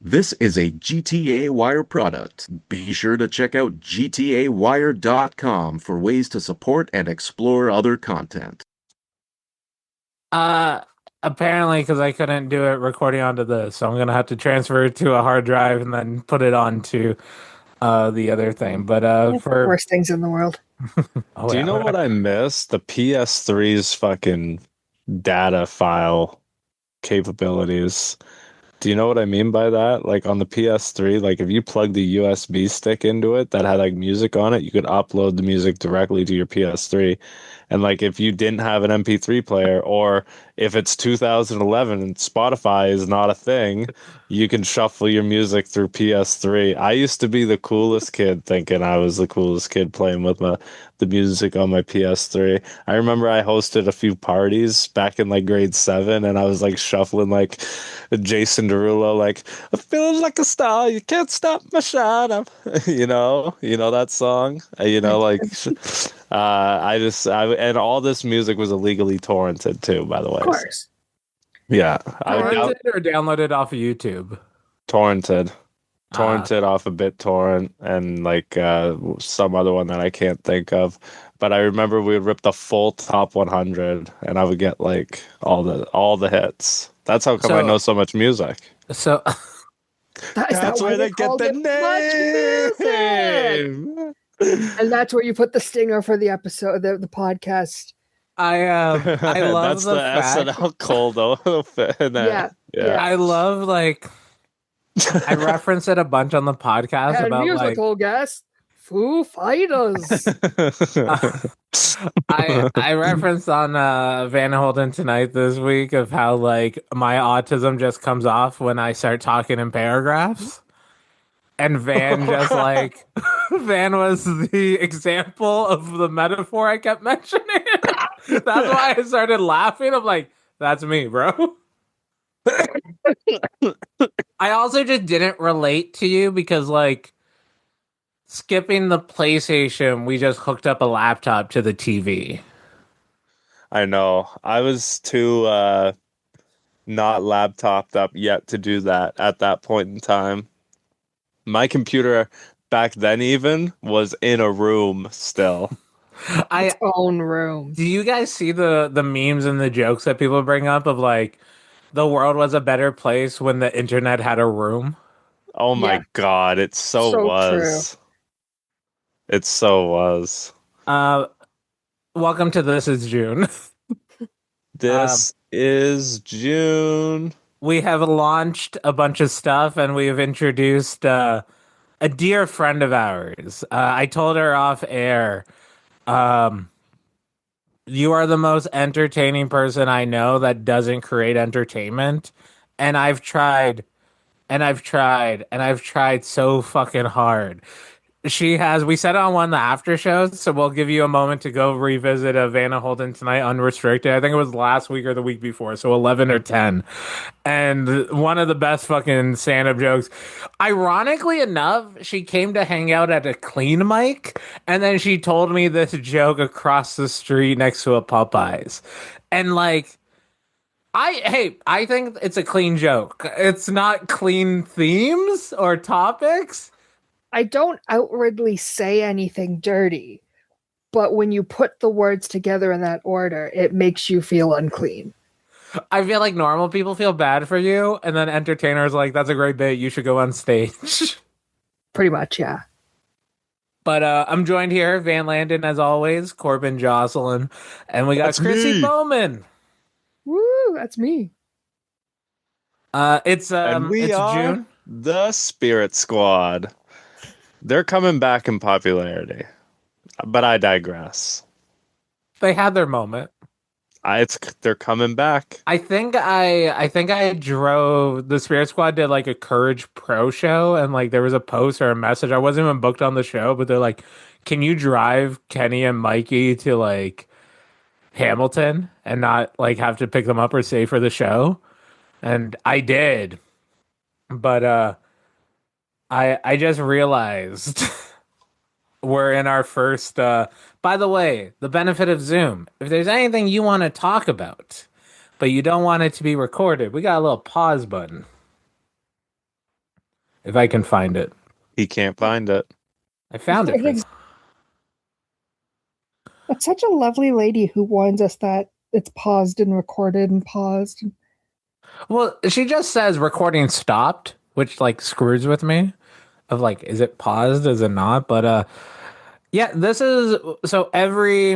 This is a GTA Wire product. Be sure to check out gtawire.com for ways to support and explore other content. Uh, Apparently, because I couldn't do it recording onto this, so I'm gonna have to transfer it to a hard drive and then put it onto the other thing. But for Worst things in the world. oh Do you yeah, know what I miss? The PS3's fucking data file capabilities. Do you know what I mean by that? Like on the PS3, like if you plug the USB stick into it that had like music on it, you could upload the music directly to your PS3. And like if you didn't have an MP3 player, or if it's 2011 and Spotify is not a thing, you can shuffle your music through PS3. I used to be the coolest kid thinking I was the coolest kid playing with the music on my PS3. I remember I hosted a few parties back in like grade 7, and I was like shuffling like Jason Derulo, like I feel like a star, you can't stop my shine. You know that song. Like and all this music was illegally torrented too, by the way. Of course. Yeah, I would torrented or downloaded off of YouTube. torrented, Ah. torrented off a BitTorrent and like some other one that I can't think of. But I remember we would rip the full top 100, and I would get like all the hits. That's how come I So- know so much music. So That's why they called it Much Music. And that's where you put the stinger for the episode, the podcast. I love That's the the fact. SNL cold open. Yeah. I love like I reference it a bunch on the podcast And about like musical guest, Foo Fighters. I referenced on Van Holden tonight this week of how like my autism just comes off when I start talking in paragraphs. And Van just like Van was the example of the metaphor I kept mentioning. That's why I started laughing. I'm like, that's me, bro. I also just didn't relate to you because like skipping the PlayStation, we just hooked up a laptop to the TV. I know. I was too not laptopped up yet to do that at that point in time. My computer back then even was in a room still. Its own room. Do you guys see the memes and the jokes that people bring up of like the world was a better place when the internet had a room? Oh my Yeah. God, it so So was. It so was. Welcome to This Is June. This is June. We have launched a bunch of stuff and we have introduced a dear friend of ours. I told her off air, you are the most entertaining person I know that doesn't create entertainment. And I've tried and I've tried and I've tried so fucking hard. We said it on one of the after shows, so we'll give you a moment to go revisit a Vanna Holden tonight unrestricted. I think it was last week or the week before, so 11 or 10. And one of the best fucking stand-up jokes. Ironically enough, she came to hang out at a clean mic, and then she told me this joke across the street next to a Popeyes. And like, I think it's a clean joke. It's not clean themes or topics. I don't outwardly say anything dirty, but when you put the words together in that order, it makes you feel unclean. I feel like normal people feel bad for you, and then entertainers like, that's a great bit, you should go on stage. Pretty much, yeah. But I'm joined here, Van Landon as always, Corbin Jocelyn, and we got That's Chrissy me. Bowman. Woo, that's me. It's And we it's are June. the Spirit Squad. They're coming back in popularity. But I digress. They had their moment. They're coming back. I think I drove the Spirit Squad did like a Courage Pro show, and like there was a post or a message. I wasn't even booked on the show, but they're like, "Can you drive Kenny and Mikey to like Hamilton and not like have to pick them up or stay for the show?" And I did, but I just realized we're in our first. By the way, the benefit of Zoom: if there's anything you want to talk about, but you don't want it to be recorded, we got a little pause button. if I can find it. He can't find it. I found it. It's such a lovely lady who warns us that it's paused and recorded and paused. Well, she just says recording stopped, which like screws with me. Of like, is it paused? Is it not? But yeah, this is so every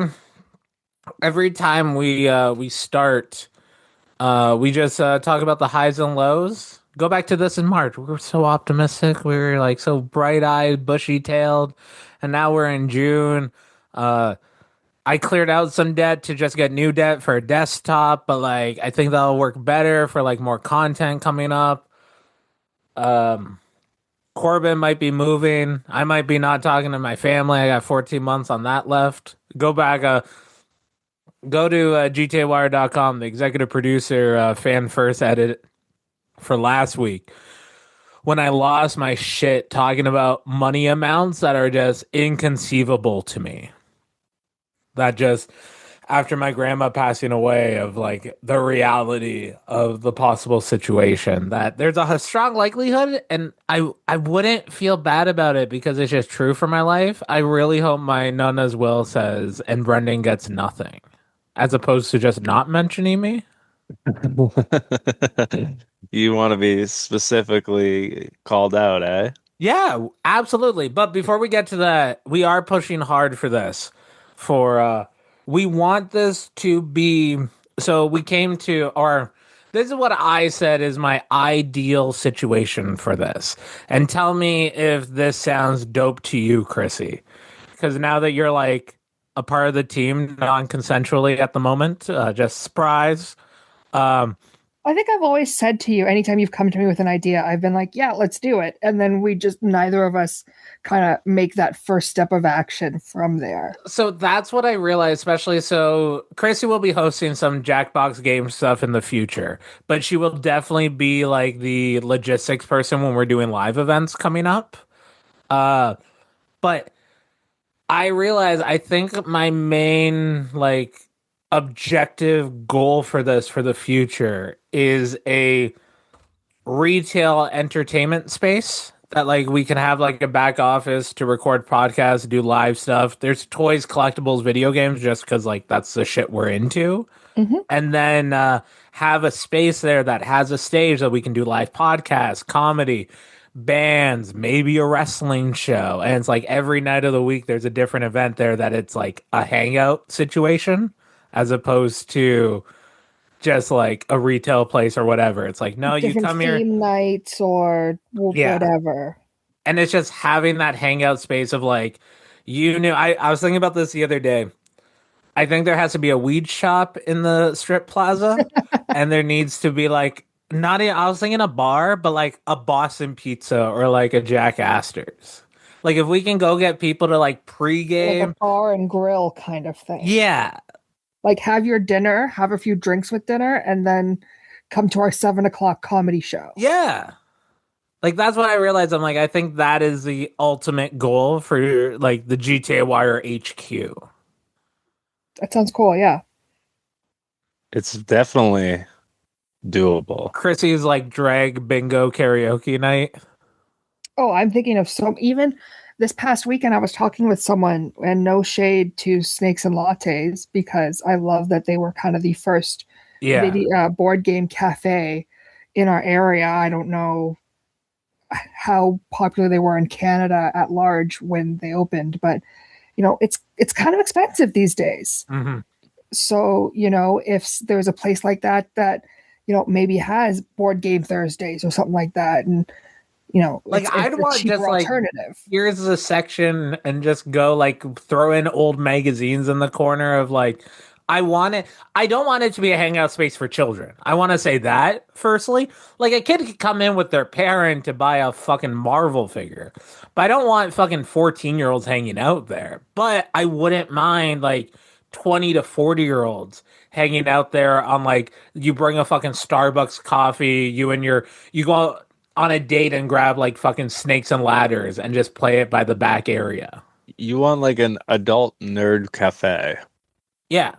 time we start, we just talk about the highs and lows. Go back to this in March. We were so optimistic. We were like so bright eyed, bushy tailed, and now we're in June. I cleared out some debt to just get new debt for a desktop, but like I think that'll work better for like more content coming up. Corbin might be moving. I might be not talking to my family. I got 14 months on that left. Go back, go to GTAWire.com, the executive producer fan first edit for last week when I lost my shit talking about money amounts that are just inconceivable to me. That just after my grandma passing away of like the reality of the possible situation that there's a strong likelihood and I wouldn't feel bad about it because it's just true for my life. I really hope my Nana's will says and Brendan gets nothing as opposed to just not mentioning me. You want to be specifically called out, eh? Yeah, absolutely. But before we get to that, we are pushing hard for this. We want this to be so we came to our this is what I said is my ideal situation for this. And tell me if this sounds dope to you, Chrissy. Because now that you're like a part of the team non-consensually at the moment, just surprise. I think I've always said to you, anytime you've come to me with an idea, I've been like, yeah, let's do it. And then we just, neither of us kind of make that first step of action from there. So that's what I realized, especially so Chrissy will be hosting some Jackbox game stuff in the future, but she will definitely be like the logistics person when we're doing live events coming up. But I realize I think my main like objective goal for this for the future is a retail entertainment space that like we can have like a back office to record podcasts, do live stuff. There's toys, collectibles, video games, just because like that's the shit we're into. Mm-hmm. And then have a space there that has a stage that we can do live podcasts, comedy, bands, maybe a wrestling show. And it's like every night of the week there's a different event there that it's like a hangout situation as opposed to just like a retail place or whatever. It's like, no, you Different come here. theme nights or Yeah. whatever. And it's just having that hangout space of like, I was thinking about this the other day. I think there has to be a weed shop in the strip plaza, and there needs to be like, I was thinking a bar, but like a Boston Pizza or like a Jack Astor's. Like if we can go get people to like Like pregame. a bar and grill kind of thing. Yeah. Like have your dinner, have a few drinks with dinner, and then come to our 7 o'clock comedy show. Yeah. Like that's what I realized. I'm like, I think that is the ultimate goal for like the GTA Wire HQ. That sounds cool, yeah. It's definitely doable. Chrissy's like drag bingo karaoke night. Oh, I'm thinking of even this past weekend I was talking with someone, and no shade to Snakes and Lattes because I love that they were kind of the first board game cafe in our area. I don't know how popular they were in Canada at large when they opened, but it's kind of expensive these days. Mm-hmm. So, if there's a place like that maybe has board game Thursdays or something like that, and like I'd want just like alternative. Here's a section and just go like throw in old magazines in the corner of like I don't want it to be a hangout space for children. I want to say that firstly. Like a kid could come in with their parent to buy a fucking Marvel figure. But I don't want fucking 14-year-olds hanging out there. But I wouldn't mind like 20 to 40-year-olds hanging out there on like you bring a fucking Starbucks coffee, you go on a date and grab like fucking Snakes and Ladders and just play it by the back area. You want like an adult nerd cafe. Yeah.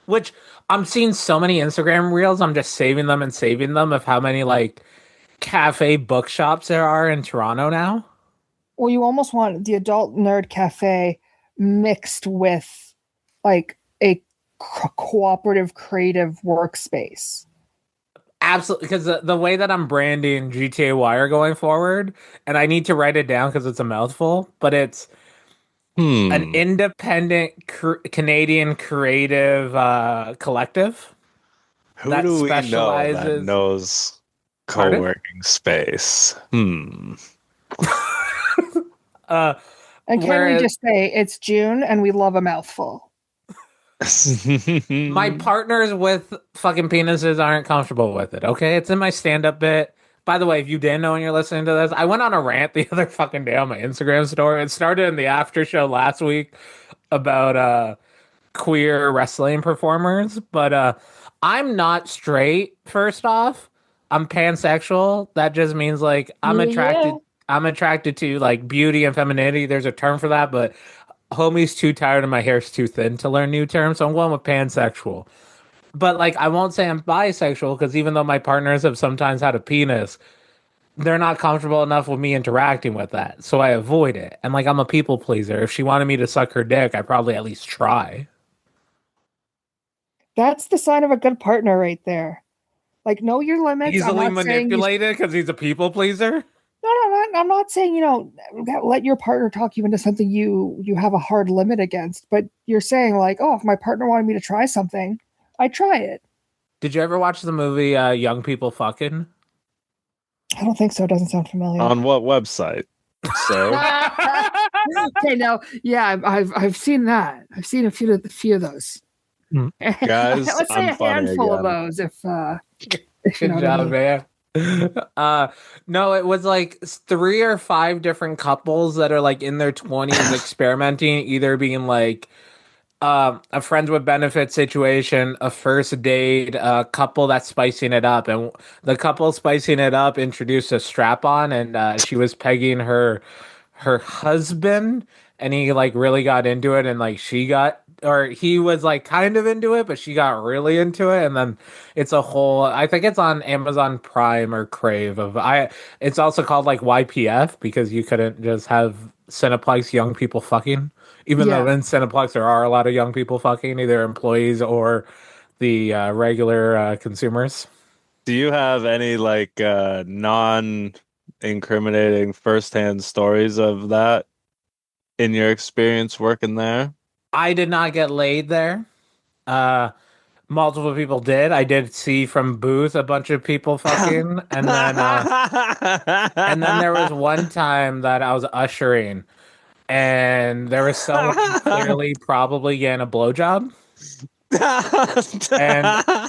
Which I'm seeing so many Instagram reels, I'm just saving them of how many like cafe bookshops there are in Toronto now. Well, you almost want the adult nerd cafe mixed with like a cooperative creative workspace. Absolutely, because the way that I'm branding GTA Wire going forward, and I need to write it down because it's a mouthful, but it's an independent Canadian creative collective Who that do we know that specializes. knows Pardon? co-working space? And can we Whereas- just say it's June and we love a mouthful? My partners with fucking penises aren't comfortable with it. Okay, it's in my stand-up bit. By the way, if you didn't know and you're listening to this, I went on a rant the other fucking day on my Instagram story. It started in the after show last week about queer wrestling performers, but I'm not straight. First off, I'm pansexual. That just means like I'm attracted. Yeah. I'm attracted to like beauty and femininity. There's a term for that, but homie's too tired and my hair's too thin to learn new terms, so I'm going with pansexual. But like, I won't say I'm bisexual because even though my partners have sometimes had a penis, they're not comfortable enough with me interacting with that, so I avoid it. And like, I'm a people pleaser. If she wanted me to suck her dick, I'd probably at least try. That's the sign of a good partner right there. Like, know your limits. Easily I'm not saying you- manipulated because he's a people pleaser. No, I'm not saying, let your partner talk you into something you have a hard limit against, but you're saying like, oh, if my partner wanted me to try something, I try it. Did you ever watch the movie Young People Fucking? I don't think so. It doesn't sound familiar. On what website? So Okay, no, yeah, I've seen that. I've seen a few of those. Guys, Let's say I'm a funny handful of again. those, if you Good know what I job, mean. man. No, it was like 3 or 5 different couples that are like in their 20s experimenting, either being like a friends with benefit situation, a first date, a couple that's spicing it up, and the couple spicing it up introduced a strap on, and she was pegging her husband, and he like really got into it, and like he was like kind of into it, but she got really into it, and then it's a whole. I think it's on Amazon Prime or Crave. It's also called like YPF because you couldn't just have Cineplex young people fucking. Even though in Cineplex there are a lot of young people fucking, either employees or the regular consumers. Do you have any like non-incriminating firsthand stories of that in your experience working there? I did not get laid there. Multiple people did. I did see from booth a bunch of people fucking, and then there was one time that I was ushering, and there was someone clearly probably getting a blowjob.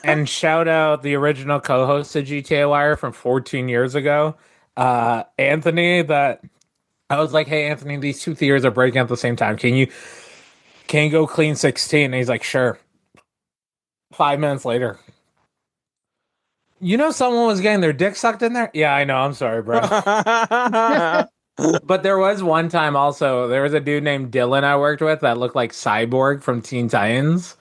And shout out the original co-host of GTA Wire from 14 years ago, Anthony. That I was like, hey Anthony, these 2 theaters are breaking at the same time. Can you go clean 16? And he's like, sure. 5 minutes later, someone was getting their dick sucked in there. Yeah, I know. I'm sorry, bro. But there was one time also. There was a dude named Dylan I worked with that looked like Cyborg from Teen Titans.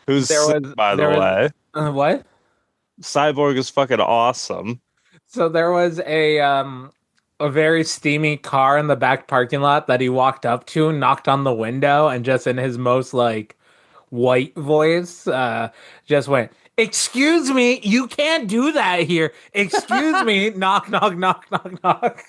Who's sick, by the way? What? Cyborg is fucking awesome. So there was a very steamy car in the back parking lot that he walked up to, knocked on the window, and just in his most like white voice, just went, "Excuse me, you can't do that here. Excuse me, knock, knock, knock, knock, knock."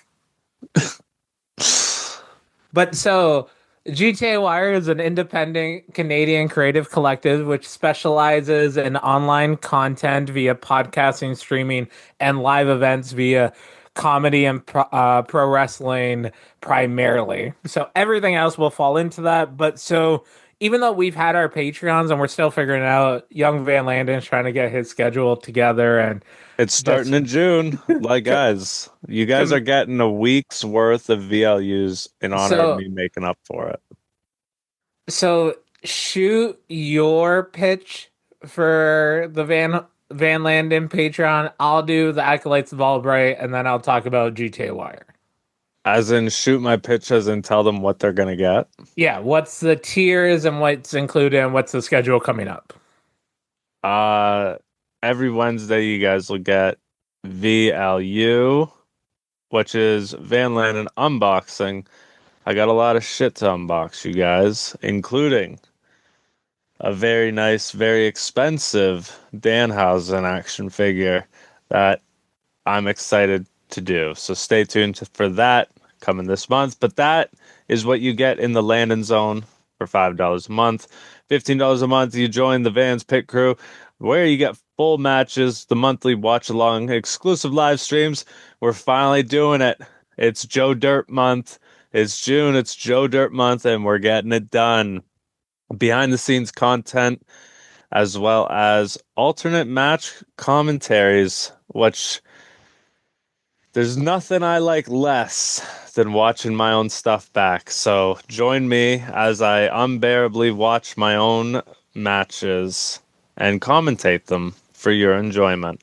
But so GTA Wire is an independent Canadian creative collective which specializes in online content via podcasting, streaming, and live events via comedy and pro wrestling primarily. So everything else will fall into that. But so even though we've had our Patreons and we're still figuring out, young Van Landen's trying to get his schedule together, and it's starting in June. Like, guys, you guys are getting a week's worth of VLUs in honor of me making up for it. So shoot your pitch for the Van Landen Patreon. I'll do the Acolytes of Albright, and then I'll talk about GTA Wire. As in, shoot my pitches and tell them what they're gonna get. Yeah, what's the tiers and what's included and what's the schedule coming up? Every Wednesday you guys will get VLU, which is Van Landen Unboxing. I got a lot of shit to unbox, you guys, including a very nice, very expensive Danhausen action figure that I'm excited to do. So stay tuned for that coming this month. But that is what you get in the Landon Zone for $5 a month. $15 a month, you join the Vans Pit Crew, where you get full matches, the monthly watch along, exclusive live streams. We're finally doing it. It's Joe Dirt month. It's June. It's Joe Dirt month, and we're getting it done. Behind the scenes content, as well as alternate match commentaries, which there's nothing I like less than watching my own stuff back. So join me as I unbearably watch my own matches and commentate them for your enjoyment.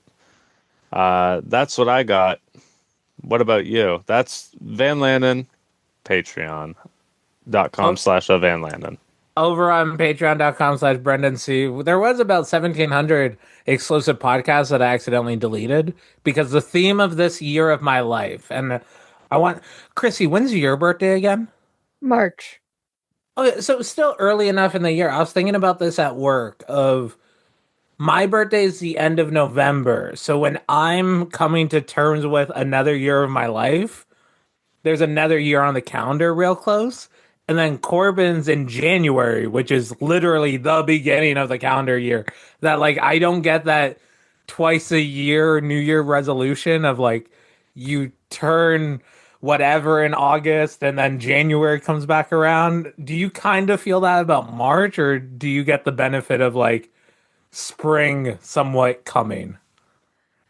That's what I got. What about you? That's Van Landen, patreon.com/Van Landen. Over on patreon.com/Brendan C. There was about 1,700 exclusive podcasts that I accidentally deleted because the theme of this year of my life, and I want, Chrissy, when's your birthday again? March. Okay, so it's still early enough in the year. I was thinking about this at work of my birthday is the end of November. So when I'm coming to terms with another year of my life, there's another year on the calendar real close. And then Corbin's in January, which is literally the beginning of the calendar year. That, like, I don't get that twice a year New Year resolution of, like, you turn whatever in August and then January comes back around. Do you kind of feel that about March, or do you get the benefit of, like, spring somewhat coming?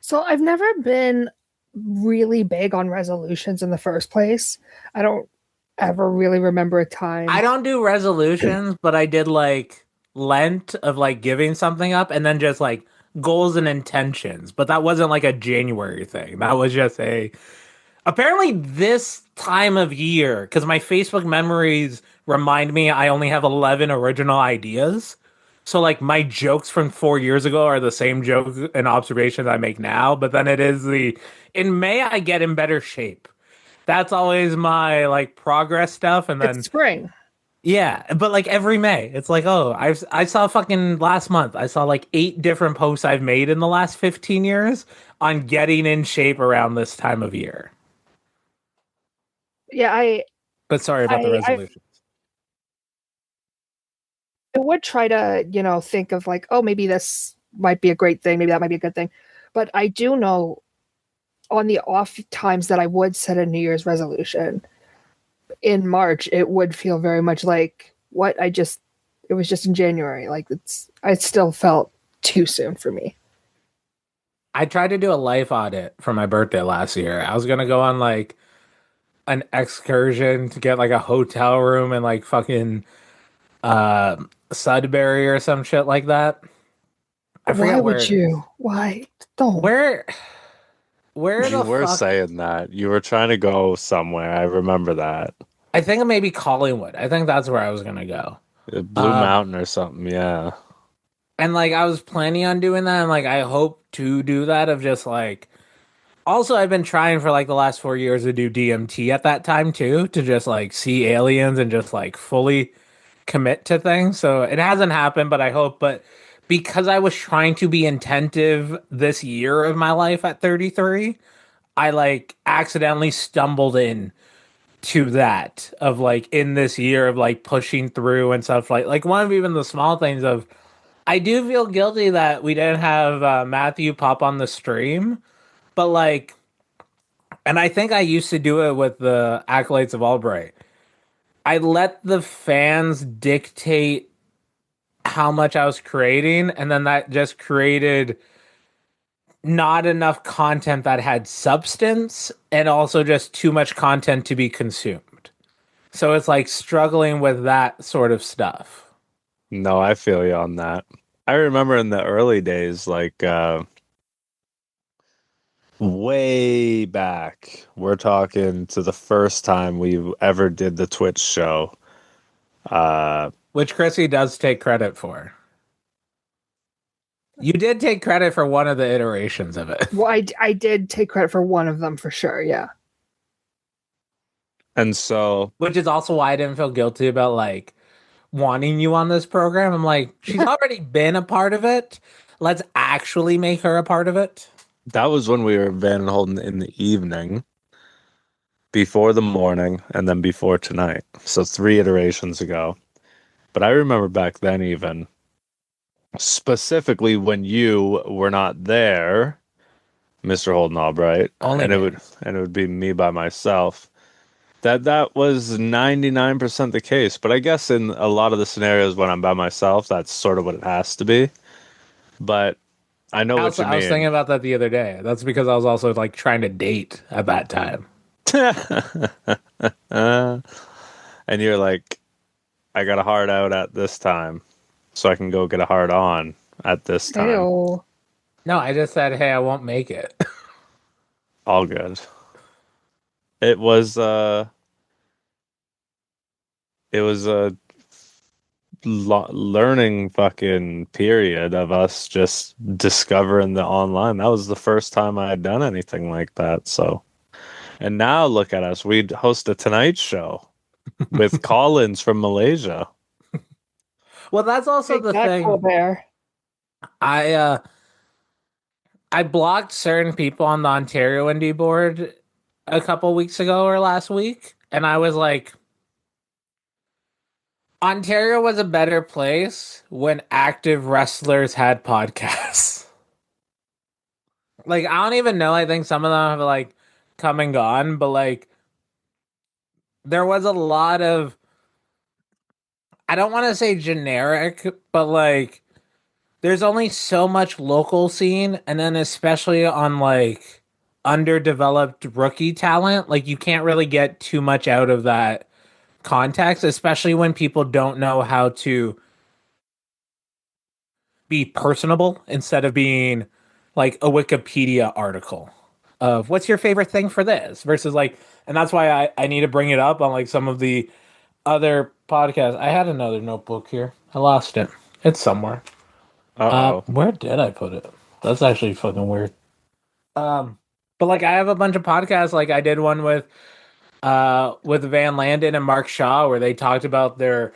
So I've never been really big on resolutions in the first place. I don't ever really remember a time. I don't do resolutions, but I did like Lent of like giving something up and then just like goals and intentions. But that wasn't like a January thing. That was just apparently this time of year, because my Facebook memories remind me I only have 11 original ideas. So like my jokes from 4 years ago are the same jokes and observations I make now. But then it is in May I get in better shape. That's always my like progress stuff, and then It's spring. yeah, but like every May, it's like, oh, I saw fucking last month. I saw like 8 different posts I've made in the last 15 years on getting in shape around this time of year. Yeah, But sorry about the resolutions. I would try to, think of like, oh, maybe this might be a great thing, maybe that might be a good thing. But I do know on the off times that I would set a New Year's resolution in March, it would feel very much like it was just in January. Like it still felt too soon for me. I tried to do a life audit for my birthday last year. I was gonna go on like an excursion to get like a hotel room in like fucking Sudbury or some shit like that. I forget where. Why would you? Why? Don't. Where You the were fuck? saying that. You were trying to go somewhere. I remember that. I think maybe Collingwood. I think that's where I was gonna go. Blue Mountain or something, yeah. And like I was planning on doing that, and like I hope to do that of just like. Also, I've been trying for like the last 4 years to do DMT at that time too, to just like see aliens and just like fully commit to things. So it hasn't happened, but I hope. But because I was trying to be attentive this year of my life at 33, I like accidentally stumbled in to that of like in this year of like pushing through and stuff like one of even the small things of I do feel guilty that we didn't have Matthew pop on the stream, but like, and I think I used to do it with the Acolytes of Albright. I let the fans dictate how much I was creating, and then that just created not enough content that had substance and also just too much content to be consumed. So it's like struggling with that sort of stuff. No, I feel you on that. I remember in the early days, like way back, we're talking to the first time we ever did the Twitch show. Which Chrissy does take credit for. You did take credit for one of the iterations of it. Well, I did take credit for one of them for sure. Yeah. And so Which is also why I didn't feel guilty about like wanting you on this program. I'm like, she's already been a part of it. Let's actually make her a part of it. that was when we were Van Holden in the evening, before the morning, and then before tonight. So 3 iterations ago. But I remember back then, even specifically when you were not there, Mr. Holden Albright, Only and it me. would be me by myself. That was 99% the case. But I guess in a lot of the scenarios when I'm by myself, that's sort of what it has to be. But I know what you I was thinking mean. about that the other day. That's because I was also like trying to date at that time. And you're like, I got a hard out at this time, so I can go get a hard on at this time. Ew. No, I just said, hey, I won't make it. All good. It was a learning fucking period of us just discovering the online. That was the first time I had done anything like that. So, and now look at us. We host a Tonight Show with Collins from Malaysia. Well, that's also Take the that, thing. Colbert. I blocked certain people on the Ontario Indie board a couple weeks ago or last week, and I was like, Ontario was a better place when active wrestlers had podcasts. Like, I don't even know. I think some of them have like come and gone, but like, there was a lot of, I don't want to say generic, but like, there's only so much local scene, and then especially on like underdeveloped rookie talent, like, you can't really get too much out of that context, especially when people don't know how to be personable instead of being like a Wikipedia article of what's your favorite thing for this versus like, and that's why I need to bring it up on like some of the other podcasts. I had another notebook here. I lost it. It's somewhere. Uh-oh. Where did I put it? That's actually fucking weird. But like I have a bunch of podcasts. Like I did one with Van Landen and Mark Shaw where they talked about their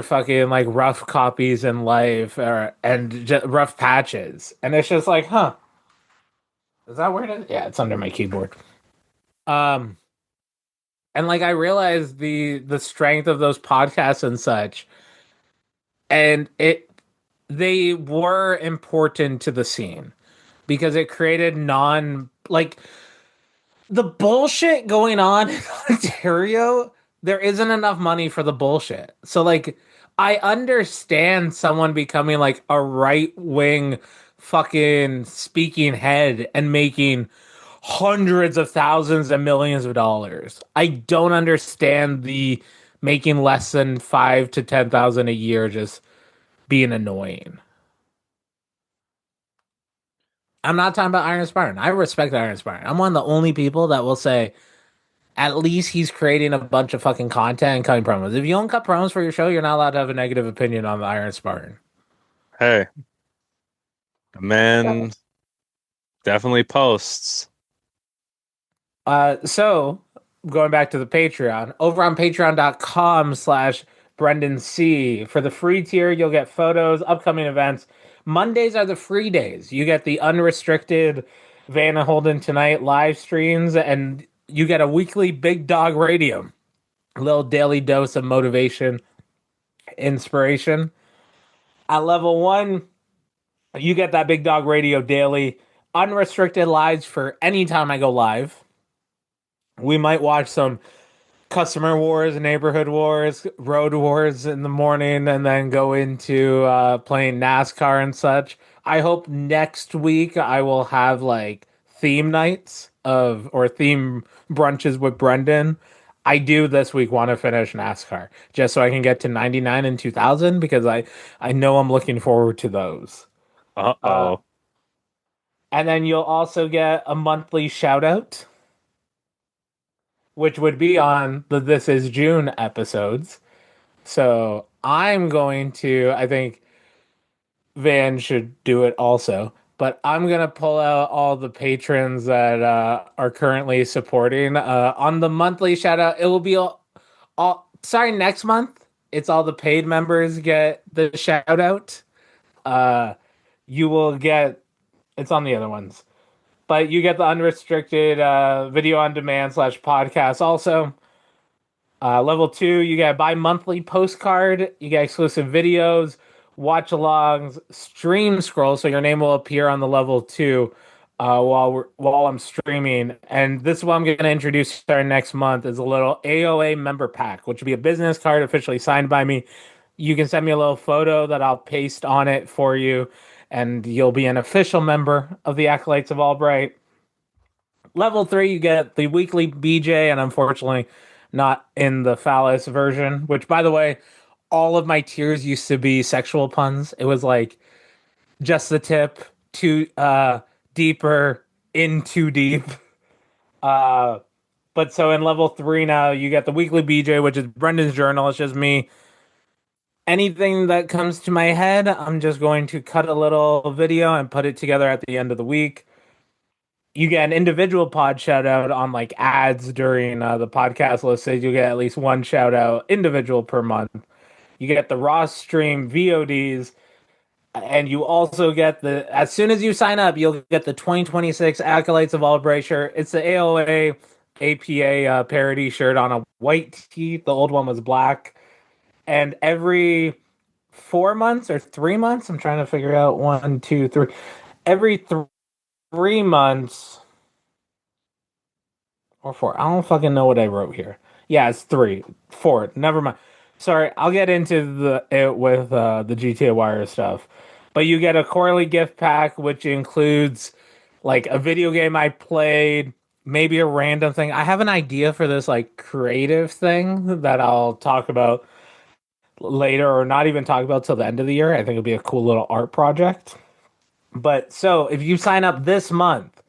fucking like rough copies in life and rough patches, and it's just like, huh? Is that where it is? Yeah, it's under my keyboard. Um, and like I realized the strength of those podcasts and such, and they were important to the scene because it created non like the bullshit going on in Ontario. There isn't enough money for the bullshit. So like I understand someone becoming like a right wing fucking speaking head and making hundreds of thousands and millions of dollars. I don't understand the making less than 5 to 10,000 a year just being annoying. I'm not talking about Iron Spartan. I respect Iron Spartan. I'm one of the only people that will say at least he's creating a bunch of fucking content and cutting promos. If you don't cut promos for your show, you're not allowed to have a negative opinion on the Iron Spartan. Hey, the man definitely posts. So going back to the Patreon, over on patreon.com/Brendan C. For the free tier, you'll get photos, upcoming events. Mondays are the free days. You get the unrestricted Van Holden Tonight live streams, and you get a weekly Big Dog Radio, a little daily dose of motivation, inspiration. At level 1, you get that Big Dog Radio daily, unrestricted lives for any time I go live. We might watch some customer wars, neighborhood wars, road wars in the morning, and then go into playing NASCAR and such. I hope next week I will have like theme nights or theme brunches with Brendan. I do this week want to finish NASCAR just so I can get to 99 and 2000 because I know I'm looking forward to those. Uh-oh. And then you'll also get a monthly shout out, which would be on the This Is June episodes. So I'm going to, I think, Van should do it also. But I'm gonna pull out all the patrons that are currently supporting on the monthly shout out. It will be all. Sorry, next month it's all the paid members get the shout out. Uh, you will get. It's on the other ones, but you get the unrestricted video on demand / podcast also. Level 2, you get a bi-monthly postcard, you get exclusive videos, watch alongs, stream scroll, so your name will appear on the level 2 while I'm streaming. And this is what I'm going to introduce starting next month is a little AOA member pack, which will be a business card officially signed by me. You can send me a little photo that I'll paste on it for you, and you'll be an official member of the Acolytes of Albright. Level 3, you get the weekly BJ, and unfortunately, not in the phallus version, which, by the way, all of my tiers used to be sexual puns. It was like just the tip, too deeper, in too deep. But so in level 3 now, you get the weekly BJ, which is Brendan's journal. It's just me. Anything that comes to my head, I'm just going to cut a little video and put it together at the end of the week. You get an individual pod shout out on like ads during the podcast listed. You get at least one shout out individual per month. You get the raw stream VODs, and you also get as soon as you sign up, you'll get the 2026 Acolytes of Albright shirt. It's the AOA APA parody shirt on a white tee. The old one was black. And every 4 months or 3 months, I'm trying to figure out 1, 2, 3. Every 3 months or 4. I don't fucking know what I wrote here. Yeah, it's 3, 4. Never mind. Sorry, I'll get into it with the GTA Wire stuff. But you get a quarterly gift pack, which includes like a video game I played, maybe a random thing. I have an idea for this like creative thing that I'll talk about later, or not even talk about till the end of the year. I think it'll be a cool little art project. But so if you sign up this month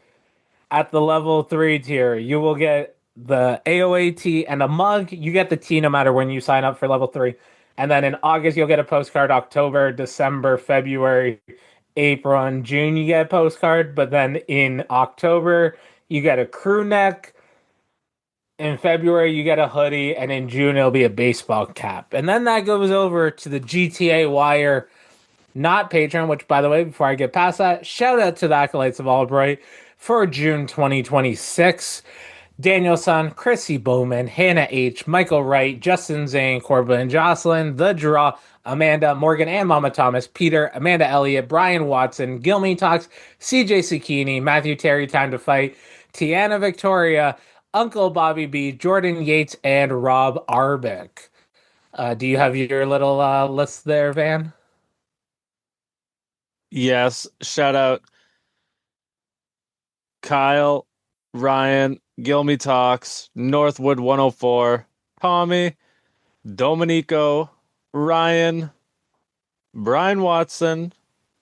at the level 3 tier, you will get the AOA tee and a mug. You get the tee no matter when you sign up for level 3. And then in August, you'll get a postcard. October, December, February, April, and June, you get a postcard. But then in October, you get a crew neck. In February, you get a hoodie. And in June, it'll be a baseball cap. And then that goes over to the GTA Wire not Patreon, which, by the way, before I get past that, shout out to the Acolytes of Albright for June 2026. Daniel Sun, Chrissy Bowman, Hannah H., Michael Wright, Justin Zane, Corbin Jocelyn, The Draw, Amanda, Morgan and Mama Thomas, Peter, Amanda Elliott, Brian Watson, Gilmy Talks, CJ Sakini, Matthew Terry, Time to Fight, Tiana Victoria, Uncle Bobby B, Jordan Yates, and Rob Arbic. Do you have your little list there, Van? Yes. Shout out Kyle, Ryan, Gilmy Talks, Northwood 104, Tommy, Dominico, Ryan, Brian Watson,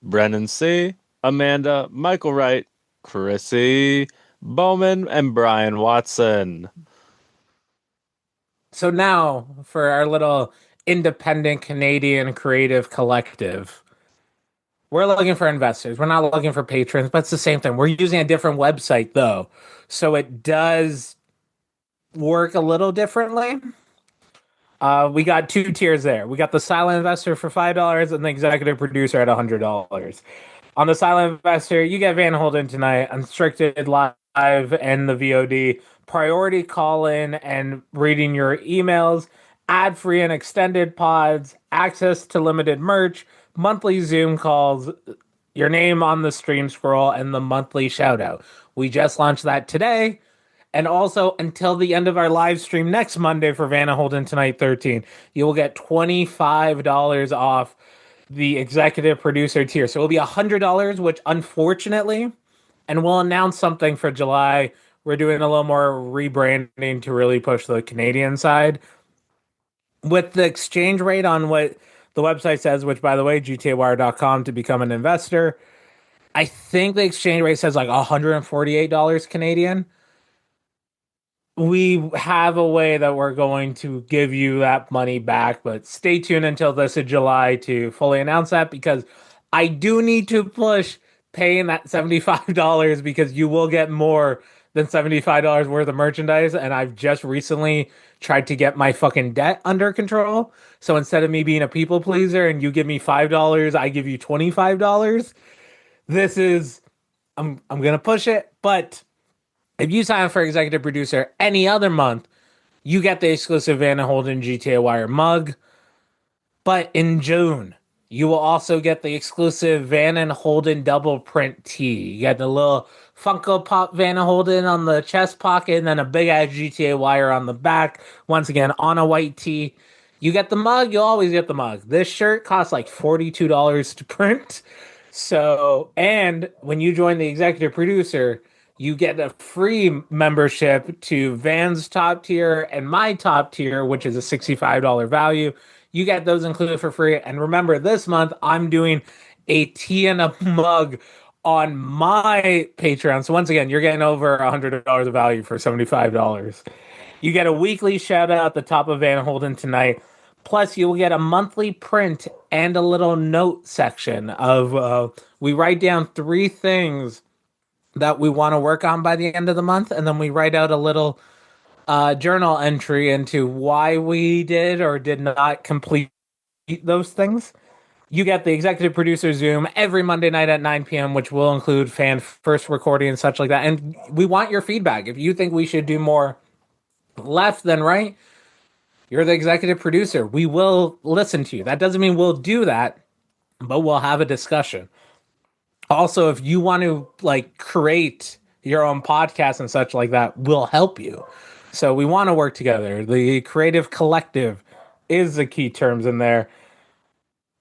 Brennan C., Amanda, Michael Wright, Chrissy Bowman, and Brian Watson. So now for our little independent Canadian creative collective, we're looking for investors. We're not looking for patrons, but it's the same thing. We're using a different website though, so it does work a little differently. We got 2 tiers there. We got the silent investor for $5 and the executive producer at $100. On the silent investor, you get Van Holden tonight, unrestricted live and the VOD, priority call in and reading your emails, ad free and extended pods, access to limited merch, monthly Zoom calls, your name on the stream scroll, and the monthly shout out. We just launched that today. And also, until the end of our live stream next Monday for Vanna Holden Tonight 13, you will get $25 off the executive producer tier. So it'll be $100, which unfortunately, and we'll announce something for July. We're doing a little more rebranding to really push the Canadian side. With the exchange rate on what the website says, which, by the way, gtawire.com to become an investor, I think the exchange rate says like $148 Canadian. We have a way that we're going to give you that money back, but stay tuned until this is July to fully announce that, because I do need to push paying that $75 because you will get more than $75 worth of merchandise. And I've just recently tried to get my fucking debt under control. So instead of me being a people pleaser and you give me $5, I give you $25. This is I'm gonna push it, but if you sign up for executive producer any other month, you get the exclusive Van Holden GTA Wire mug. But in June, you will also get the exclusive Van and Holden double print tee. You get the little Funko Pop Van and Holden on the chest pocket, and then a big ass GTA Wire on the back. Once again, on a white tee. You get the mug. You'll always get the mug. This shirt costs like $42 to print. So, and when you join the executive producer, you get a free membership to Van's top tier and my top tier, which is a $65 value. You get those included for free. And remember, this month I'm doing a tea and a mug on my Patreon. So once again, you're getting over $100 of value for $75. You get a weekly shout out at the top of Van Holden tonight. Plus, you will get a monthly print and a little note section of we write down 3 things that we want to work on by the end of the month, and then we write out a little journal entry into why we did or did not complete those things. You get the executive producer Zoom every Monday night at 9 p.m., which will include fan first recording and such like that. And we want your feedback. If you think we should do more left than right, you're the executive producer. We will listen to you. That doesn't mean we'll do that, but we'll have a discussion. Also, if you want to like create your own podcast and such like that, we'll help you. So we want to work together. The creative collective is the key terms in there.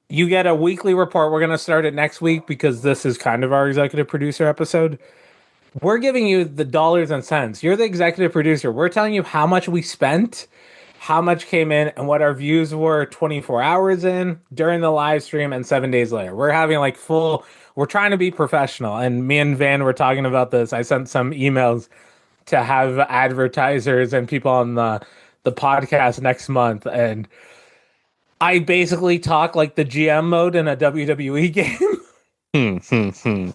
You get a weekly report. We're going to start it next week because this is kind of our executive producer episode. We're giving you the dollars and cents. You're the executive producer. We're telling you how much we spent, how much came in, and what our views were 24 hours in, during the live stream, and 7 days later. We're having like we're trying to be professional. And me and Van were talking about this. I sent some emails to have advertisers and people on the podcast next month. And I basically talk like the GM mode in a WWE game.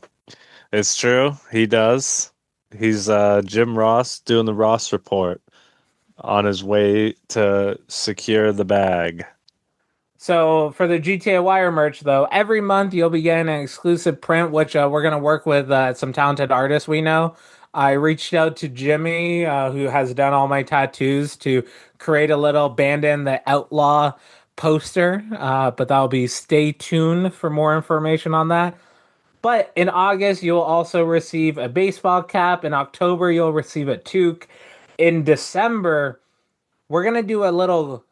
It's true. He does. He's Jim Ross doing the Ross report on his way to secure the bag. So for the GTA Wire merch, though, every month you'll be getting an exclusive print, which we're going to work with some talented artists we know. I reached out to Jimmy, who has done all my tattoos, to create a little Bandin the Outlaw poster, but that'll be stay tuned for more information on that. But in August, you'll also receive a baseball cap. In October, you'll receive a toque. In December, we're going to do a little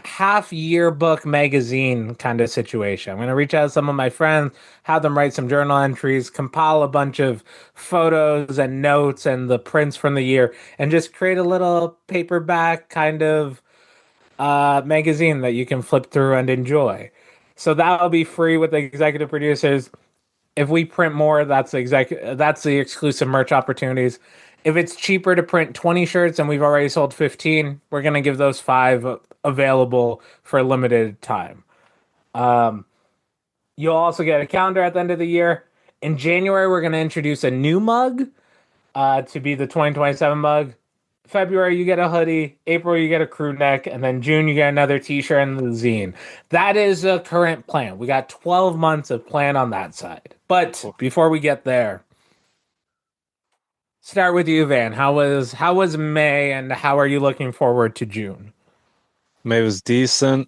half yearbook magazine kind of situation. I'm going to reach out to some of my friends, have them write some journal entries, compile a bunch of photos and notes and the prints from the year, and just create a little paperback kind of magazine that you can flip through and enjoy. So that'll be free with the executive producers. If we print more, that's the exclusive merch opportunities. If it's cheaper to print 20 shirts and we've already sold 15, we're going to give those 5 available for a limited time. You'll also get a calendar at the end of the year. In January, we're going to introduce a new mug to be the 2027 mug. February, you get a hoodie. April, you get a crew neck. And then June, you get another t-shirt and the zine. That is the current plan. We got 12 months of plan on that side. But before we get there, start with you, Van. How was May, and how are you looking forward to June? May was decent.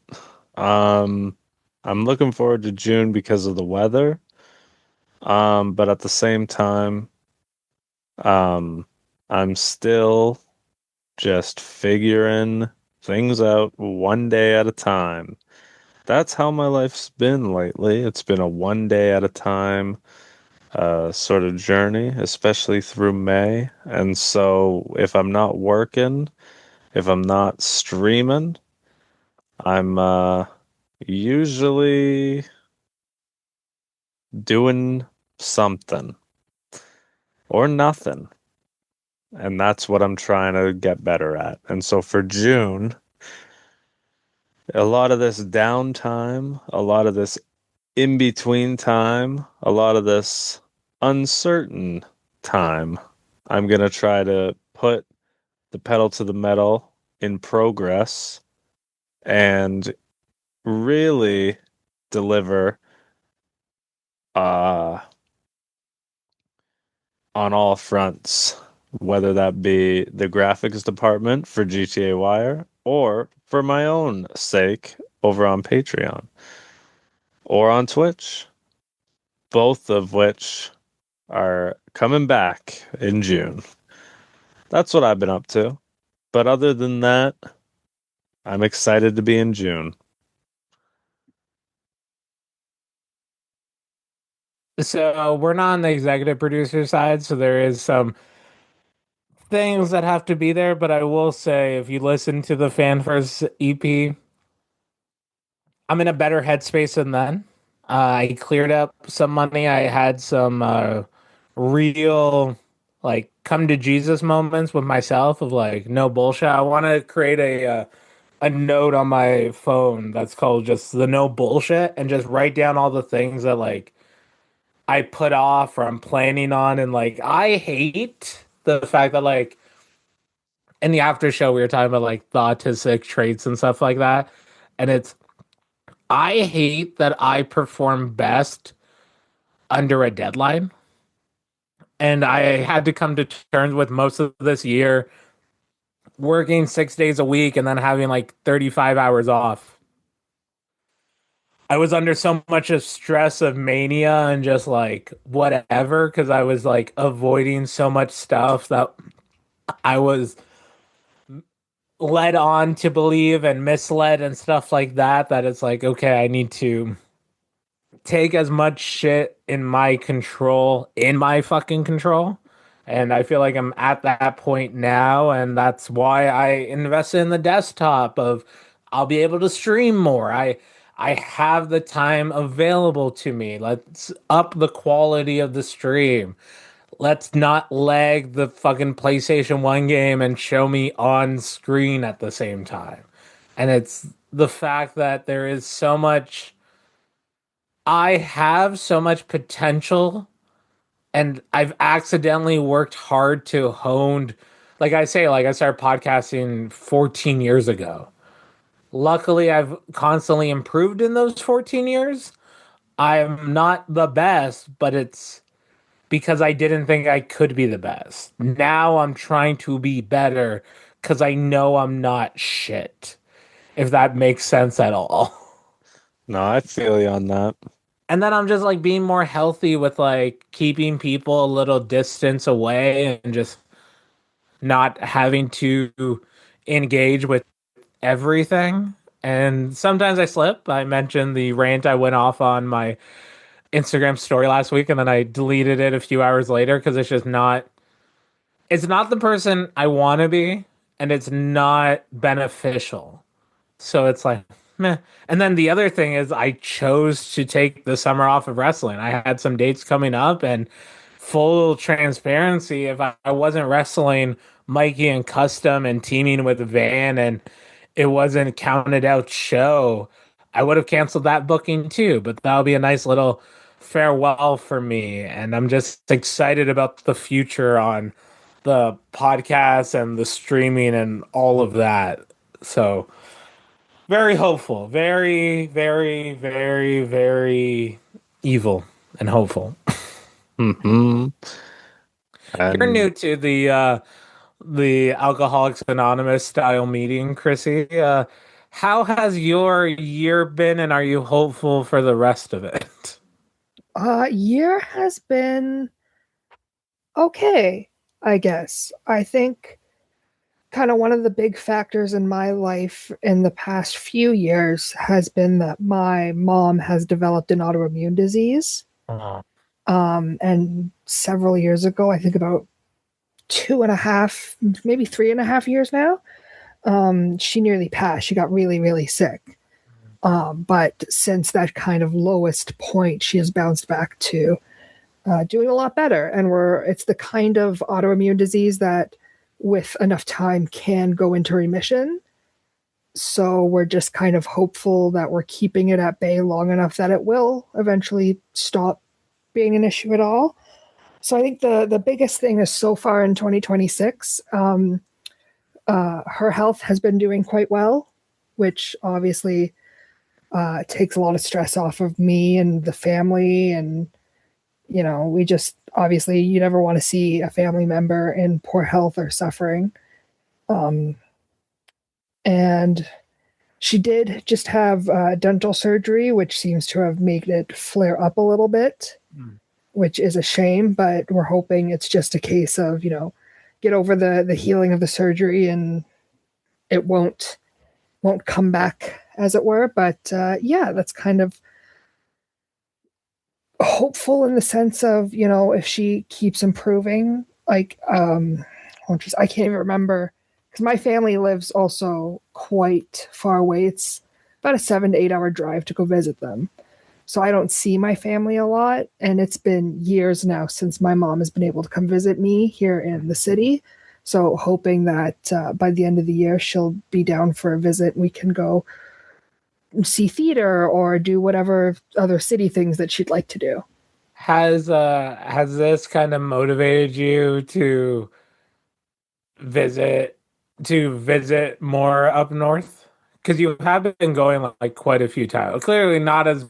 I'm looking forward to June because of the weather. But at the same time, I'm still just figuring things out one day at a time. That's how my life's been lately. It's been a one day at a time sort of journey, especially through May. And so if I'm not working, if I'm not streaming, I'm usually doing something or nothing. And that's what I'm trying to get better at. And so for June, a lot of this downtime, a lot of this in between time, a lot of this uncertain time, I'm going to try to put the pedal to the metal in progress and really deliver on all fronts, whether that be the graphics department for GTA Wire or for my own sake over on Patreon or on Twitch, both of which are coming back in June. That's what I've been up to. But other than that, I'm excited to be in June. So we're not on the executive producer side, so there is some things that have to be there. But I will say, if you listen to the Fan First EP, I'm in a better headspace than then. I cleared up some money. I had some real like come to Jesus moments with myself of like no bullshit. I want to create a note on my phone that's called just the no bullshit and just write down all the things that like I put off or I'm planning on. And like I hate the fact that like in the after show we were talking about like the autistic traits and stuff like that. And it's I hate that I perform best under a deadline. And I had to come to terms with most of this year working 6 days a week and then having like 35 hours off. I was under so much of stress of mania and just like whatever because I was like avoiding so much stuff that I was led on to believe and misled and stuff like that it's like, okay, I need to take as much shit in my control in my fucking control. And I feel like I'm at that point now, and that's why I invested in the desktop of I'll be able to stream more. I have the time available to me. Let's up the quality of the stream. Let's not lag the fucking PlayStation 1 game and show me on screen at the same time. And it's the fact that there is so much I have so much potential and I've accidentally worked hard to hone. Like I say, like I started podcasting 14 years ago. Luckily, I've constantly improved in those 14 years. I'm not the best, but it's because I didn't think I could be the best. Now I'm trying to be better because I know I'm not shit, if that makes sense at all. No, I feel you on that. And then I'm just like being more healthy with like keeping people a little distance away and just not having to engage with everything. And sometimes I slip. I mentioned the rant I went off on my Instagram story last week and then I deleted it a few hours later because it's not the person I want to be and it's not beneficial. So it's like, meh. And then the other thing is, I chose to take the summer off of wrestling. I had some dates coming up, and full transparency, if I wasn't wrestling Mikey and Custom and teaming with Van and it wasn't counted out show, I would have canceled that booking too. But that'll be a nice little farewell for me. And I'm just excited about the future on the podcast and the streaming and all of that. So, very hopeful. Very, very, very, very evil and hopeful. Mm-hmm. You're new to the Alcoholics Anonymous style meeting, Chrissy. How has your year been, and are you hopeful for the rest of it? Year has been okay, I guess. I think kind of one of the big factors in my life in the past few years has been that my mom has developed an autoimmune disease. Uh-huh. And several years ago, I think about 2.5, maybe 3.5 years now, she nearly passed. She got really, really sick. But since that kind of lowest point, she has bounced back to doing a lot better. And it's the kind of autoimmune disease that with enough time can go into remission. So we're just kind of hopeful that we're keeping it at bay long enough that it will eventually stop being an issue at all. So I think the biggest thing is so far in 2026, her health has been doing quite well, which obviously takes a lot of stress off of me and the family. And, we just obviously, you never want to see a family member in poor health or suffering. And she did just have dental surgery, which seems to have made it flare up a little bit, which is a shame, but we're hoping it's just a case of, get over the healing of the surgery and it won't come back, as it were. But yeah, that's kind of hopeful in the sense of, if she keeps improving, like I can't even remember, because my family lives also quite far away. It's about a 7 to 8 hour drive to go visit them, so I don't see my family a lot, and it's been years now since my mom has been able to come visit me here in the city. So hoping that by the end of the year she'll be down for a visit and we can go see theater or do whatever other city things that she'd like to do. Has this kind of motivated you to visit more up north? Because you have been going like quite a few times. Clearly not as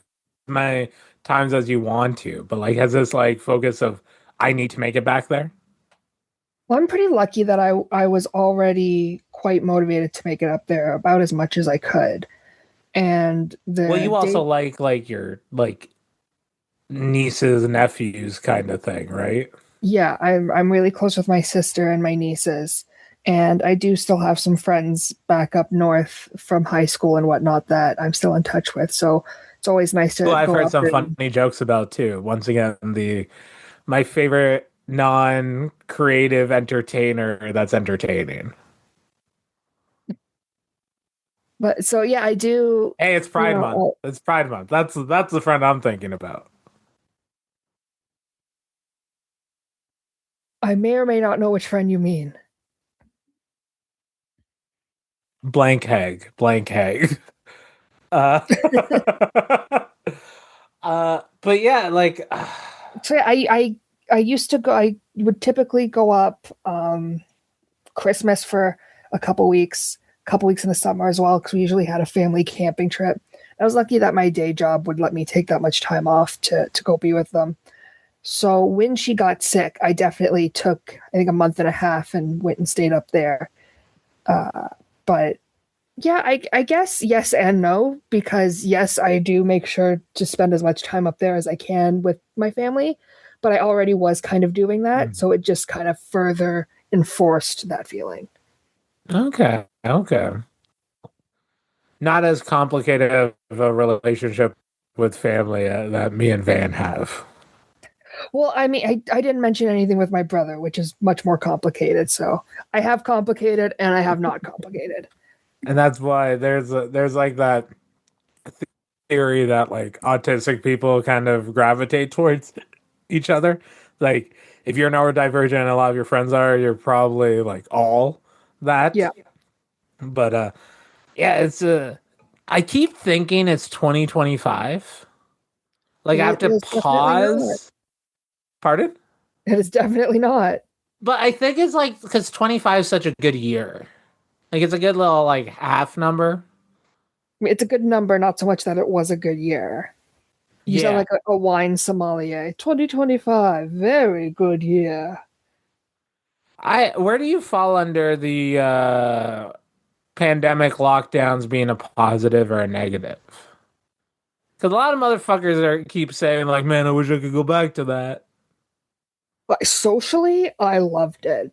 many times as you want to, but like has this like focus of I need to make it back there? Well, I'm pretty lucky that I was already quite motivated to make it up there about as much as I could. And well, you also like your like nieces and nephews kind of thing, right? Yeah, I'm really close with my sister and my nieces, and I do still have some friends back up north from high school and whatnot that I'm still in touch with. So it's always nice to Well, I've go heard up some and funny jokes about too. Once again, my favorite non-creative entertainer that's entertaining. but so yeah, I do. Hey, it's Pride Month. It's Pride Month. That's the friend I'm thinking about. I may or may not know which friend you mean. Blank Hag. Blank Hag. Uh, but yeah, like So yeah, I used to go. I would typically go up Christmas for a couple weeks in the summer as well, because we usually had a family camping trip. I was lucky that my day job would let me take that much time off to go be with them. So when she got sick, I definitely took, I think, a month and a half and went and stayed up there. But yeah, I guess yes and no, because yes, I do make sure to spend as much time up there as I can with my family, but I already was kind of doing that. So it just kind of further enforced that feeling. okay. Not as complicated of a relationship with family that me and Van have. Well, I mean, I didn't mention anything with my brother, which is much more complicated. So I have complicated and I have not complicated. And that's why there's like that theory that like autistic people kind of gravitate towards each other. Like if you're neurodivergent and a lot of your friends are, you're probably like all that. Yeah. But yeah, it's I keep thinking it's 2025. Like I have to pause. Pardon? It is definitely not. But I think it's like because 25 is such a good year. Like it's a good little like half number. I mean, it's a good number, not so much that it was a good year. You sound like a wine sommelier. 2025, very good year. Where do you fall under the pandemic lockdowns being a positive or a negative? Because a lot of motherfuckers keep saying like, "Man, I wish I could go back to that." But socially, I loved it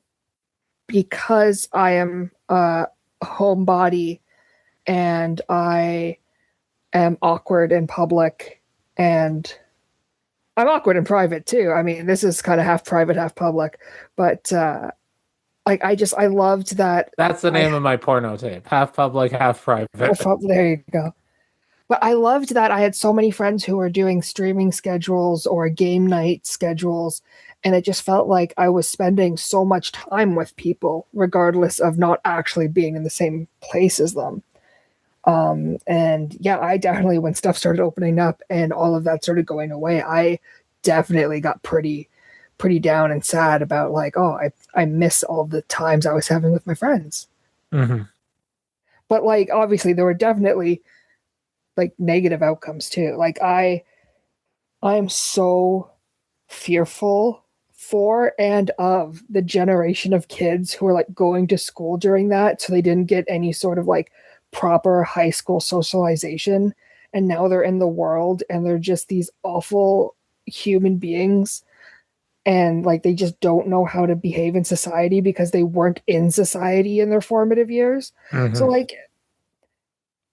because I am a homebody and I am awkward in public, and I'm awkward in private too. I mean, this is kind of half private, half public, but like I loved that. That's the name of my porno tape: half public, half private. There you go. But I loved that I had so many friends who were doing streaming schedules or game night schedules, and it just felt like I was spending so much time with people, regardless of not actually being in the same place as them. And yeah, I definitely, when stuff started opening up and all of that started going away, I definitely got pretty down and sad about like, oh, I miss all the times I was having with my friends. Mm-hmm. But like, obviously, there were definitely like negative outcomes too. Like I'm so fearful for and of the generation of kids who are like going to school during that, so they didn't get any sort of like proper high school socialization, and now they're in the world and they're just these awful human beings, and like they just don't know how to behave in society because they weren't in society in their formative years. Mm-hmm. So like,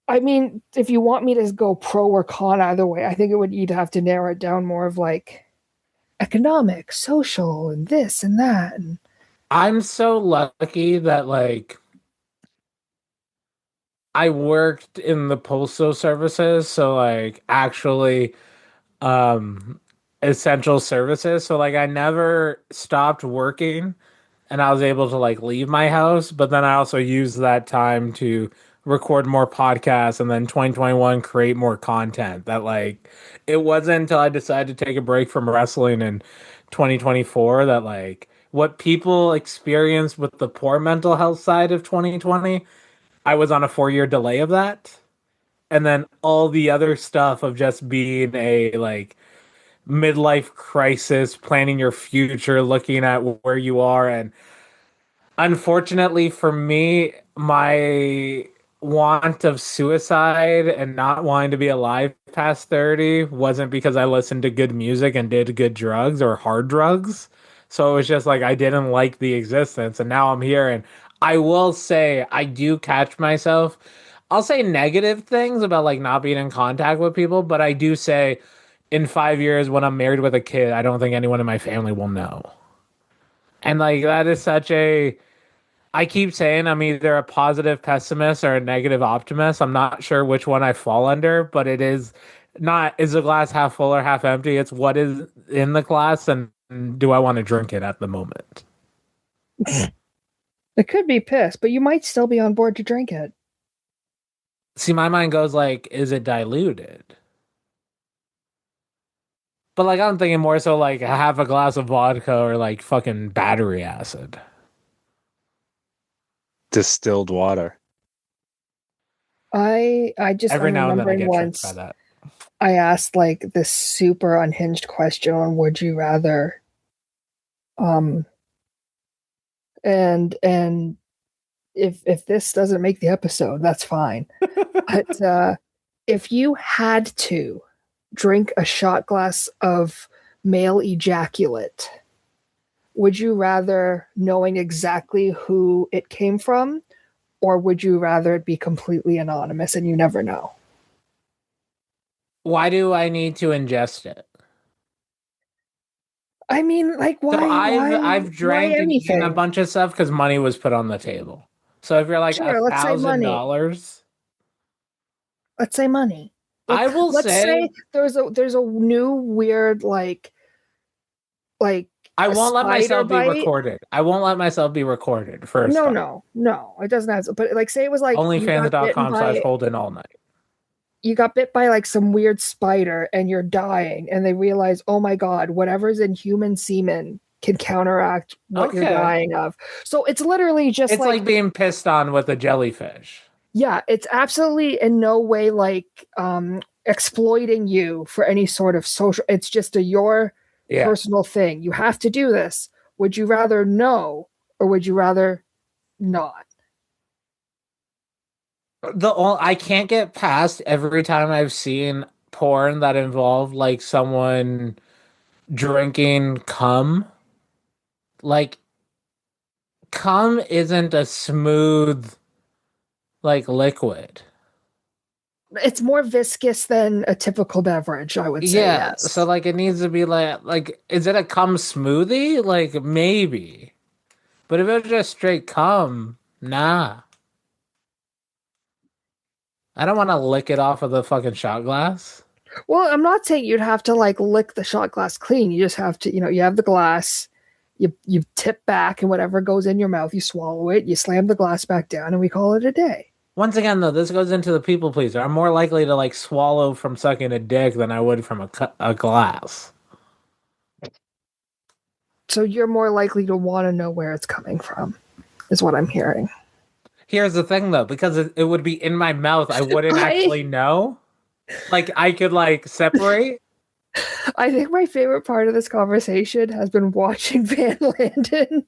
I mean, if you want me to go pro or con either way, I think you'd have to narrow it down more of like economic, social, and this and that. And I'm so lucky that like I worked in the postal services, so like actually essential services. So like I never stopped working and I was able to like leave my house, but then I also used that time to record more podcasts and then 2021 create more content. That like it wasn't until I decided to take a break from wrestling in 2024 that like what people experienced with the poor mental health side of 2020, I was on a 4-year delay of that. And then all the other stuff of just being a like midlife crisis, planning your future, looking at where you are. And unfortunately for me, my want of suicide and not wanting to be alive past 30 wasn't because I listened to good music and did good drugs or hard drugs. So it was just like I didn't like the existence. And now I'm here. And I will say, I do catch myself. I'll say negative things about like not being in contact with people, but I do say in 5 years when I'm married with a kid, I don't think anyone in my family will know. And like that is such a I keep saying I'm either a positive pessimist or a negative optimist. I'm not sure which one I fall under, but it is not is the glass half full or half empty. It's what is in the glass and do I want to drink it at the moment? it could be piss, but you might still be on board to drink it. See, my mind goes like, is it diluted? But like I'm thinking more so like half a glass of vodka or like fucking battery acid. Distilled water. I just Every I'm now and then I remembering get tricked by once that. I asked like this super unhinged question on would you rather, um and if this doesn't make the episode, that's fine. But if you had to drink a shot glass of male ejaculate, would you rather knowing exactly who it came from, or would you rather it be completely anonymous and you never know? Why do I need to ingest it? I mean, like, So I've why drank and eaten a anything? bunch of stuff because money was put on the table. So if you're like Sure, let's say money. $1,000, Let's say money. I will Let's say say there's a new weird like I a won't let spider myself be bite. recorded. I won't let myself be recorded. First No, off, no, it doesn't have to. But like, say it was like onlyfans.com/Holden all night. you got bit by like some weird spider and you're dying, and they realize, oh my god, whatever's in human semen can counteract what you're Okay, dying of. So it's literally just it's like being pissed on with a jellyfish. yeah, it's absolutely in no way like exploiting you for any sort of social. It's just your Yeah. personal thing. You have to do this. Would you rather know or would you rather not? I can't get past every time I've seen porn that involved like someone drinking cum. Like cum isn't a smooth like liquid. It's more viscous than a typical beverage, I would say. Yeah, so Yes. like it needs to be like is it a cum smoothie? Like maybe. But if it was just straight cum, nah. I don't want to lick it off of the fucking shot glass. Well, I'm not saying you'd have to like lick the shot glass clean. You just have to, you have the glass, you tip back, and whatever goes in your mouth, you swallow it, you slam the glass back down, and we call it a day. Once again, though, this goes into the people pleaser. I'm more likely to like swallow from sucking a dick than I would from a glass. So you're more likely to want to know where it's coming from, is what I'm hearing. Here's the thing, though, because it would be in my mouth, I wouldn't actually know. Like I could like separate. I think my favorite part of this conversation has been watching Van Landen.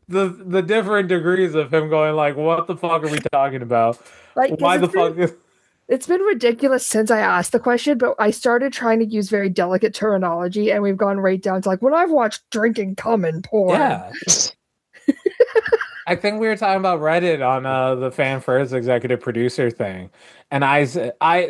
The different degrees of him going like, "What the fuck are we talking about? Like, Why the fuck is?" It's been ridiculous since I asked the question, but I started trying to use very delicate terminology, and we've gone right down to like when I've watched drinking cum and porn. Yeah. I think we were talking about Reddit on the Fan First executive producer thing, and I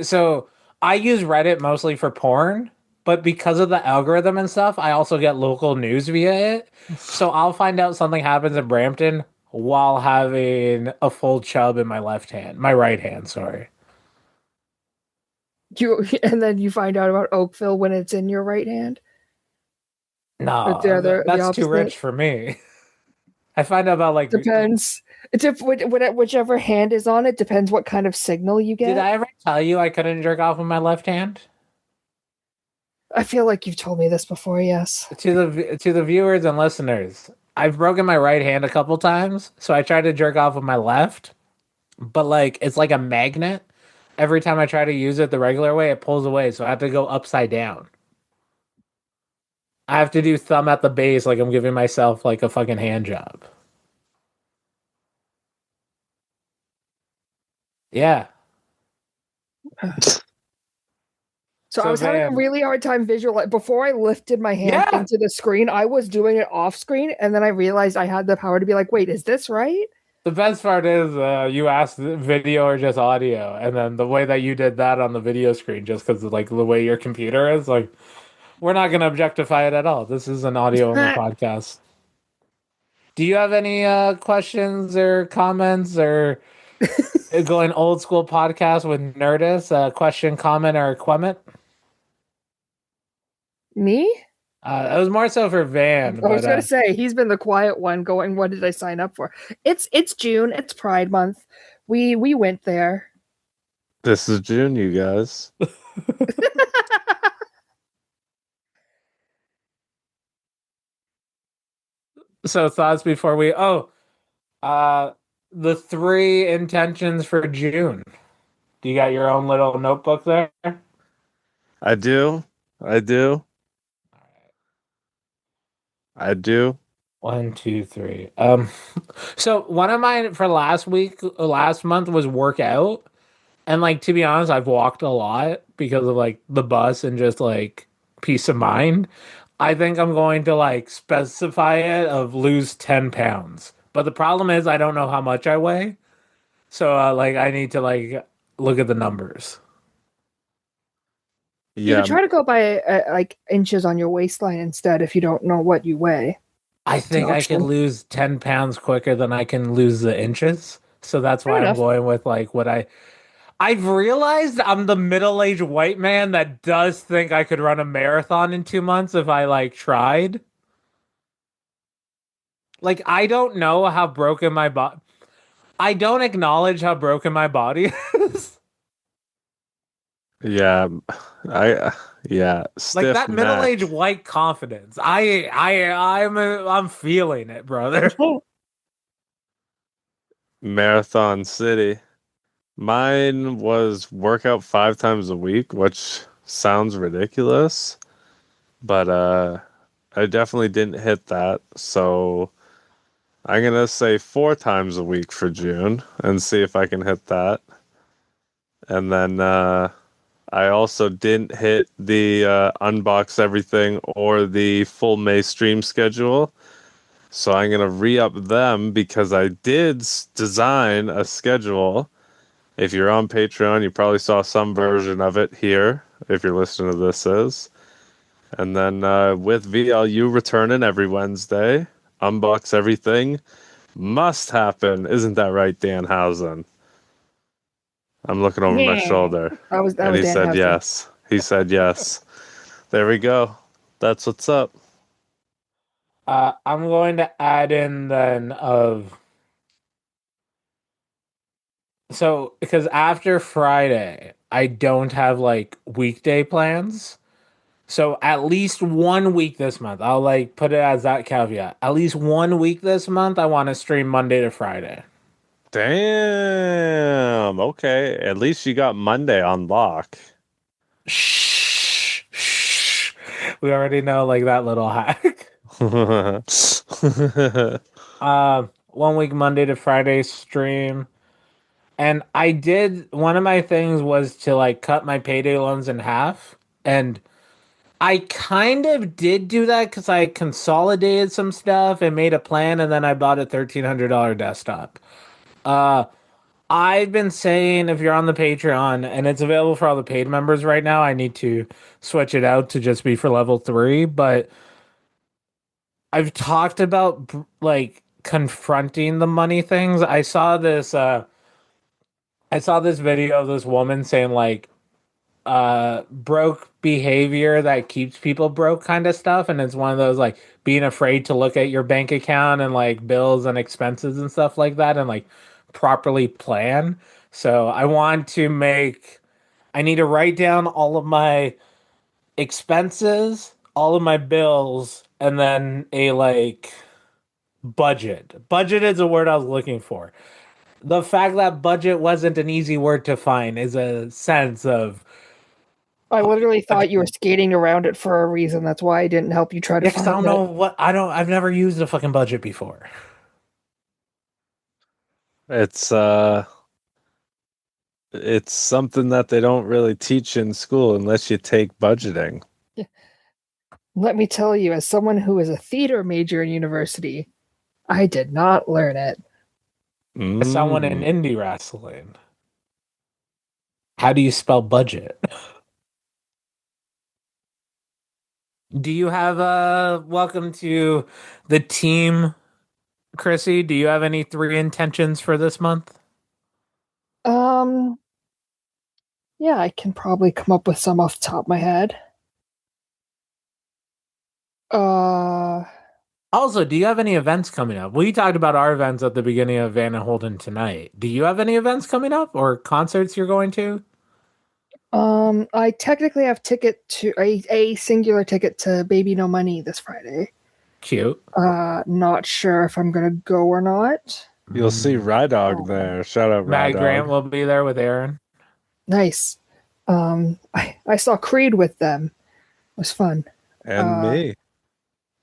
so I use Reddit mostly for porn, but because of the algorithm and stuff, I also get local news via it. So I'll find out something happens in Brampton while having a full chub in my right hand. Sorry. And then you find out about Oakville when it's in your right hand. No, the that's too opposite? rich for me. I find out about like Depends. It's whichever hand is on it depends what kind of signal you get. Did I ever tell you I couldn't jerk off with my left hand? I feel like you've told me this before. Yes. To the viewers and listeners, I've broken my right hand a couple times, so I tried to jerk off with my left, but like it's like a magnet. Every time I try to use it the regular way, it pulls away, so I have to go upside down. I have to do thumb at the base like I'm giving myself like a fucking hand job. Yeah. So I was having a really hard time visualizing. Before I lifted my hand into the screen, I was doing it off screen, and then I realized I had the power to be like, wait, is this right? The best part is you asked video or just audio, and then the way that you did that on the video screen, just because like the way your computer is, like we're not going to objectify it at all. This is an audio only podcast. Do you have any questions or comments or going old school podcast with Nerdist? Question, comment, or comment? Me? It was more so for Van. I was going to say he's been the quiet one. Going, what did I sign up for? It's June. It's Pride Month. We went there. This is June, you guys. So thoughts before we the 3 intentions for June. Do you got your own little notebook there? I do. 1, 2, 3. So one of mine for last month was workout. And like to be honest, I've walked a lot because of like the bus and just like peace of mind. I think I'm going to like specify it of lose 10 pounds. But the problem is I don't know how much I weigh. So like I need to like look at the numbers. You could try to go by like inches on your waistline instead if you don't know what you weigh. I think I can lose 10 pounds quicker than I can lose the inches. So that's why I'm going with like what I've realized I'm the middle-aged white man that does think I could run a marathon in 2 months if I like tried. Like I don't know how broken my body. I don't acknowledge how broken my body is. Yeah, stiff like that neck. middle-aged white confidence. I'm feeling it, brother. Marathon City. Mine was workout 5 times a week, which sounds ridiculous, but I definitely didn't hit that. So I'm gonna say 4 times a week for June and see if I can hit that. And then I also didn't hit the unbox everything or the full May stream schedule. So I'm going to re-up them because I did design a schedule. If you're on Patreon, you probably saw some version of it here, if you're listening to this is. And then with VLU returning every Wednesday, unbox everything must happen. Isn't that right, Danhausen? I'm looking over my shoulder. And he said yes. He said yes. There we go. That's what's up. I'm going to add in then of So, because after Friday, I don't have like weekday plans. So at least 1 week this month, I'll like put it as that caveat. At least 1 week this month, I want to stream Monday to Friday. Damn. Okay. At least you got Monday on lock. Shh, shh. We already know like that little hack. 1 week Monday to Friday stream. And I did one of my things was to like cut my payday loans in half. And I kind of did do that because I consolidated some stuff and made a plan, and then I bought a $1,300 desktop. Uh, I've been saying if you're on the Patreon and it's available for all the paid members right now, I need to switch it out to just be for level 3. But I've talked about like confronting the money things. I saw this video of this woman saying like broke behavior that keeps people broke kind of stuff, and it's one of those like being afraid to look at your bank account and like bills and expenses and stuff like that and like properly plan. So I need to write down all of my expenses, all of my bills, and then a like budget is a word I was looking for. The fact that budget wasn't an easy word to find is a sense of I literally thought you were skating around it for a reason. That's why I didn't help you try to yeah, 'cause I find don't it. know I've never used a fucking budget before. It's it's something that they don't really teach in school unless you take budgeting. Let me tell you, as someone who is a theater major in university, I did not learn it. As someone in indie wrestling, how do you spell budget? Do you have welcome to the team, Chrissy? Do you have any 3 intentions for this month? Yeah, I can probably come up with some off the top of my head. Also, do you have any events coming up? We talked about our events at the beginning of Van and Holden tonight. Do you have any events coming up or concerts you're going to? I technically have ticket to a singular ticket to Baby No Money this Friday. Cute. Not sure if I'm gonna go or not. You'll see Rydog there. Shout out Matt Grant Rydog. will be there with Aaron. Nice. I saw Creed with them. It was fun. And me.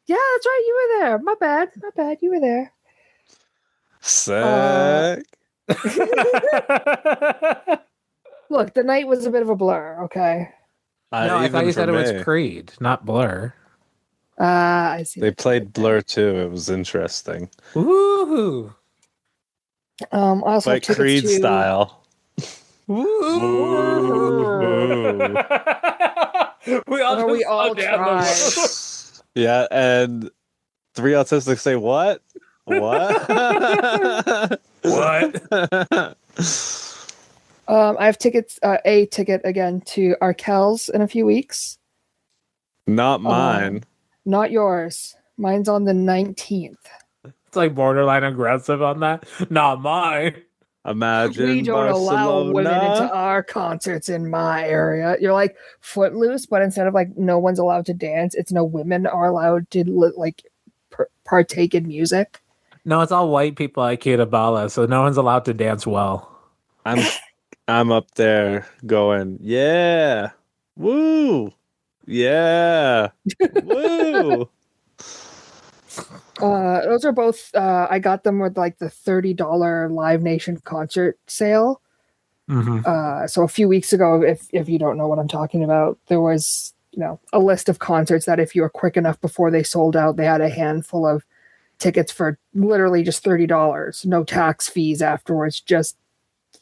Yeah, that's right. You were there. My bad. My bad. You were there. Sick. Look, the night was a bit of a blur. Okay. No, I thought you said it was me. Creed, not Blur. I see. They played Blur too. It was interesting. Woohoo! I also Like have tickets Creed to, style. Woo! We all Or we just all slow down tried. Yeah, and 3 autistics say what? What? What? I have tickets. A ticket again to Arkells in a few weeks. Not mine. Not yours. Mine's on the 19th. It's like borderline aggressive on that. Not mine. Imagine We don't allow women into Barcelona. our concerts in my area. You're like Footloose, but instead of like no one's allowed to dance, it's no women are allowed to like partake in music. No, it's all white people at Kiribala, so no one's allowed to dance well. I'm up there going, yeah, woo, yeah, woo. Those are both. I got them with like the $30 Live Nation concert sale. Mm-hmm. So a few weeks ago, if you don't know what I'm talking about, there was a list of concerts that if you were quick enough before they sold out, they had a handful of tickets for literally just $30, no tax fees afterwards, just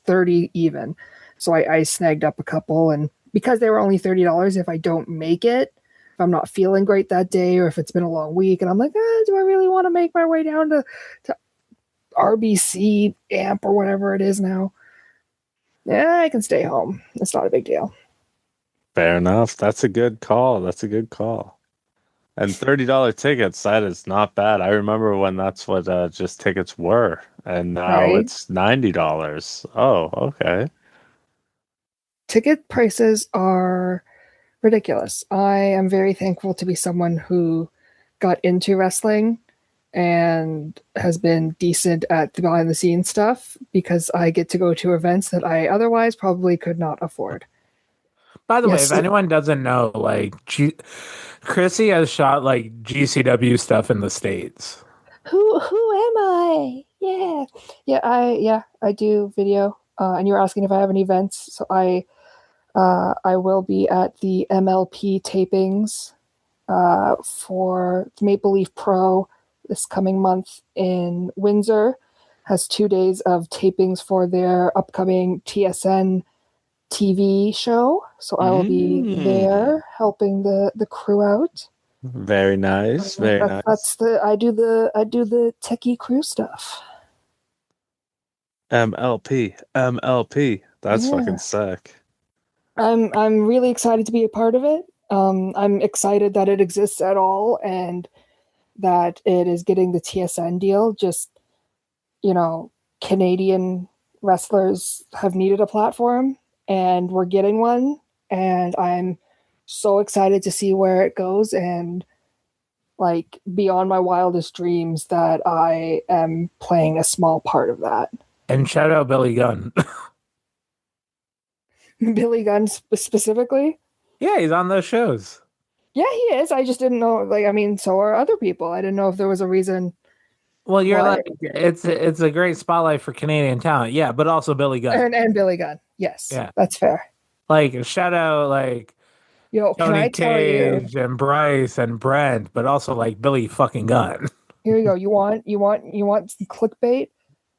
30 even. So I snagged up a couple, and because they were only $30, if I don't make it, if I'm not feeling great that day, or if it's been a long week, and I'm like, do I really want to make my way down to RBC Amp or whatever it is now? Yeah, I can stay home. It's not a big deal. Fair enough. That's a good call. And $30 tickets, that is not bad. I remember when that's what just tickets were, and now Right. it's $90. Oh, okay. Ticket prices are ridiculous. I am very thankful to be someone who got into wrestling and has been decent at the behind the scenes stuff because I get to go to events that I otherwise probably could not afford. By the way, Yes. if anyone doesn't know, like Chrissy has shot like GCW stuff in the States. Who am I? I do video. And you were asking if I have any events, so I will be at the MLP tapings for Maple Leaf Pro this coming month in Windsor. Has 2 days of tapings for their upcoming TSN TV show, so I will be there helping the crew out. Very nice. Very nice. That's I do the techie crew stuff. MLP. That's Yeah. fucking sick. I'm really excited to be a part of it. I'm excited that it exists at all and that it is getting the TSN deal. Just, Canadian wrestlers have needed a platform and we're getting one. And I'm so excited to see where it goes and like beyond my wildest dreams that I am playing a small part of that. And shout out Billy Gunn. Billy Gunn specifically? Yeah, he's on those shows. Yeah, he is. I just didn't know. So are other people. I didn't know if there was a reason. Well, you're why. like it's a great spotlight for Canadian talent, yeah, but also Billy Gunn. And Billy Gunn. Yes, yeah, that's fair. Like shout out like Yo, can Tony I tell you? Cage and Bryce and Brent, but also like Billy fucking Gunn. Here you go. You want some clickbait?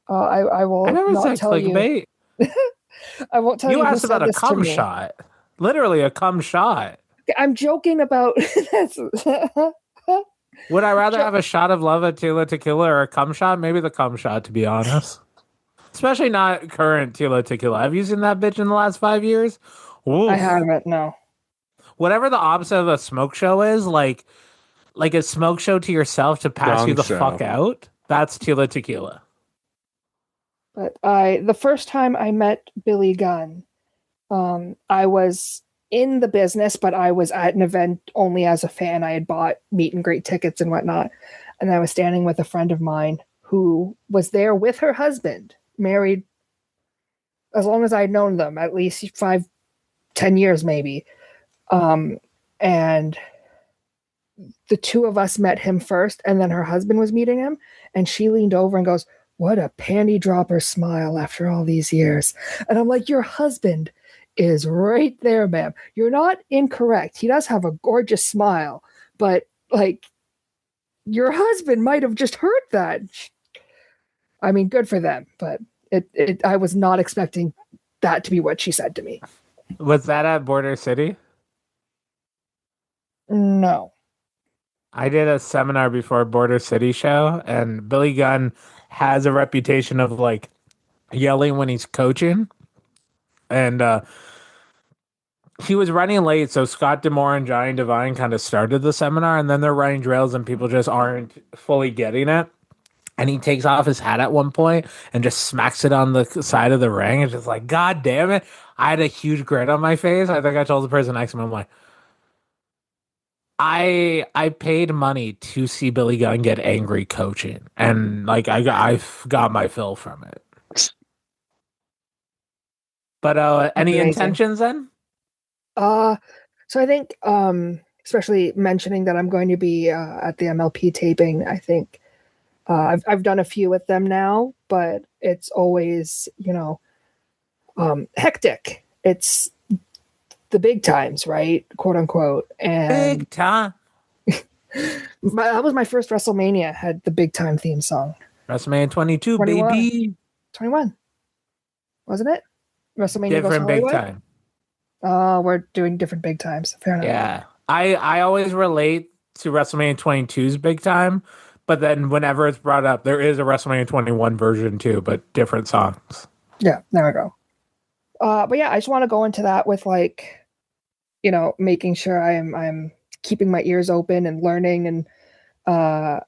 I will I never not said tell clickbait. you. I won't tell you. You who asked said about a this to cum me. shot. Literally a cum shot. I'm joking about this. Would I rather have a shot of Lava Tila Tequila or a cum shot? Maybe the cum shot, to be honest. Especially not current Tila Tequila. Have you seen that bitch in the last 5 years? Oof. I haven't. No. Whatever the opposite of a smoke show is, like a smoke show to yourself to pass Gong you the show. fuck out, that's Tila Tequila. But the first time I met Billy Gunn, I was in the business, but I was at an event only as a fan. I had bought meet and greet tickets and whatnot. And I was standing with a friend of mine who was there with her husband, married as long as I'd known them, at least 5-10 years maybe. And the two of us met him first, and then her husband was meeting him, and she leaned over and goes, "What a panty dropper smile after all these years." And I'm like, your husband is right there, ma'am. You're not incorrect. He does have a gorgeous smile, but like your husband might have just heard that. I mean, good for them, but I was not expecting that to be what she said to me. Was that at Border City? No. I did a seminar before Border City show, and Billy Gunn has a reputation of like yelling when he's coaching. And he was running late, so Scott D'Amore and Johnny Devine kind of started the seminar, and then they're running drills and people just aren't fully getting it. And he takes off his hat at one point and just smacks it on the side of the ring. It's just like, God damn it. I had a huge grin on my face. I think I told the person next to me, I'm like, I paid money to see Billy Gunn get angry coaching. And like I got my fill from it. But any Amazing. intentions then? So I think especially mentioning that I'm going to be at the MLP taping, I think I've done a few with them now, but it's always, hectic. It's the big times, right? Quote unquote. And Big time. that was my first WrestleMania, had the big time theme song. WrestleMania 22, 21. baby. 21. Wasn't it? WrestleMania Different goes big Hollywood? time. We're doing different big times. Fair enough. Yeah. I always relate to WrestleMania 22's big time, but then whenever it's brought up, there is a WrestleMania 21 version too, but different songs. Yeah, there we go. But yeah, I just want to go into that with like, making sure I'm keeping my ears open and learning, and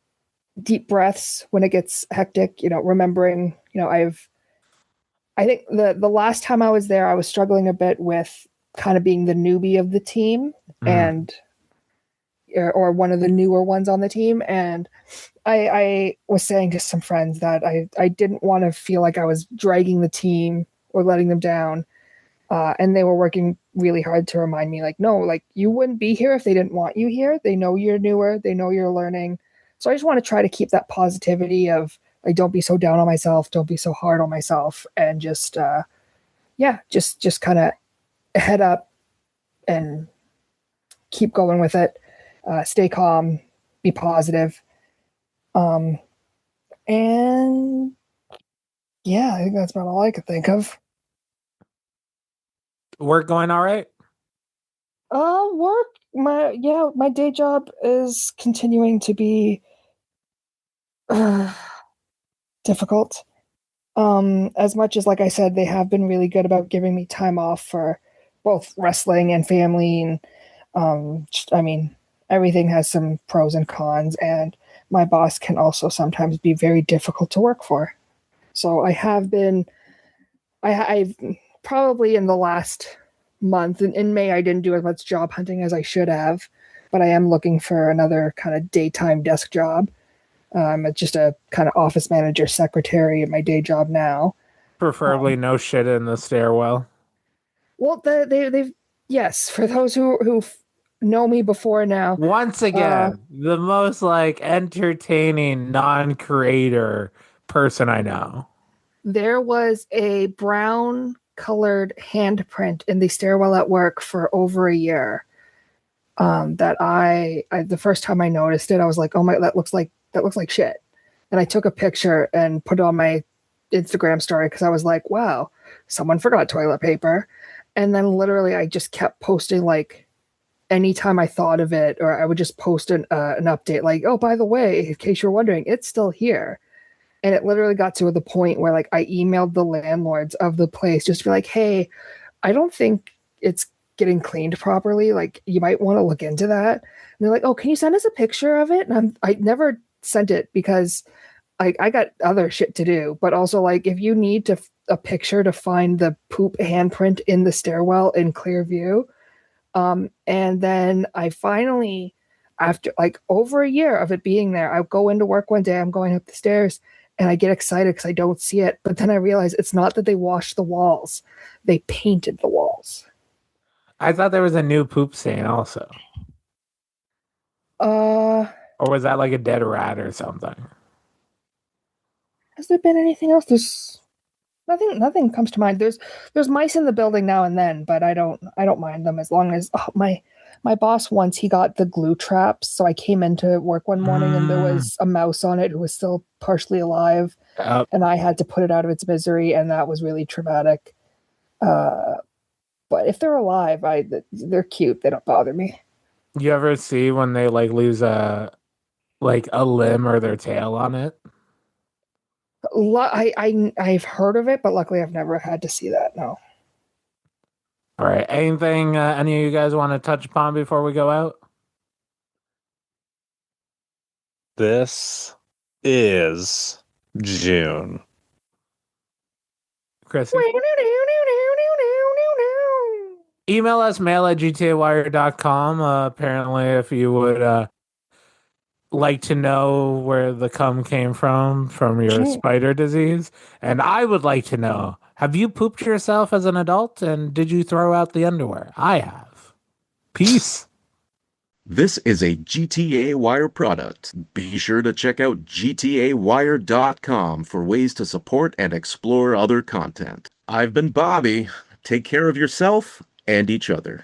deep breaths when it gets hectic, remembering, I think the last time I was there, I was struggling a bit with kind of being the newbie of the team, and or one of the newer ones on the team. And I was saying to some friends that I didn't want to feel like I was dragging the team or letting them down. And they were working really hard to remind me, like, no, like, you wouldn't be here if they didn't want you here. They know you're newer. They know you're learning. So I just want to try to keep that positivity of, like, don't be so down on myself. Don't be so hard on myself. And just kind of head up and keep going with it. Stay calm, be positive. And yeah, I think that's about all I could think of. Work going all right? Work. My day job is continuing to be difficult. As much as, like I said, they have been really good about giving me time off for both wrestling and family, and I mean, everything has some pros and cons, and my boss can also sometimes be very difficult to work for. So I've probably in the last month, in May, I didn't do as much job hunting as I should have, but I am looking for another kind of daytime desk job. I'm just a kind of office manager secretary at my day job now. Preferably no shit in the stairwell. Well, they've yes, for those who know me before now. Once again, the most like entertaining non-creator person I know. There was a brown colored handprint in the stairwell at work for over a year. That I the first time I noticed it, I was like, oh my, that looks like shit. And I took a picture and put it on my Instagram story because I was like, wow, someone forgot toilet paper. And then literally I just kept posting, like, anytime I thought of it, or I would just post an update like, oh, by the way, in case you're wondering, it's still here. And it literally got to the point where, like, I emailed the landlords of the place just to be like, hey, I don't think it's getting cleaned properly. Like, you might want to look into that. And they're like, oh, can you send us a picture of it? And I never sent it because I got other shit to do. But also, like, if you need a picture to find the poop handprint in the stairwell in clear view. And then I finally, after like over a year of it being there, I go into work one day, I'm going up the stairs, and I get excited because I don't see it. But then I realize it's not that they washed the walls, they painted the walls. I thought there was a new poop stain also. Or was that like a dead rat or something? Has there been anything else? There's nothing comes to mind. There's mice in the building now and then, but I don't mind them as long as my boss once, he got the glue traps, so I came into work one morning and there was a mouse on it who was still partially alive, and I had to put it out of its misery, and that was really traumatic. But if they're alive, they're cute. They don't bother me. You ever see when they like lose a limb or their tail on it? I've heard of it, but luckily I've never had to see that. No. All right. Anything any of you guys want to touch upon before we go out? This is June. Chris? Email us, mail@gtawire.com. Apparently, if you would like to know where the cum came from your spider disease. And I would like to know, have you pooped yourself as an adult, and did you throw out the underwear? I have. Peace. This is a GTA Wire product. Be sure to check out gtawire.com for ways to support and explore other content. I've been Bobby. Take care of yourself and each other.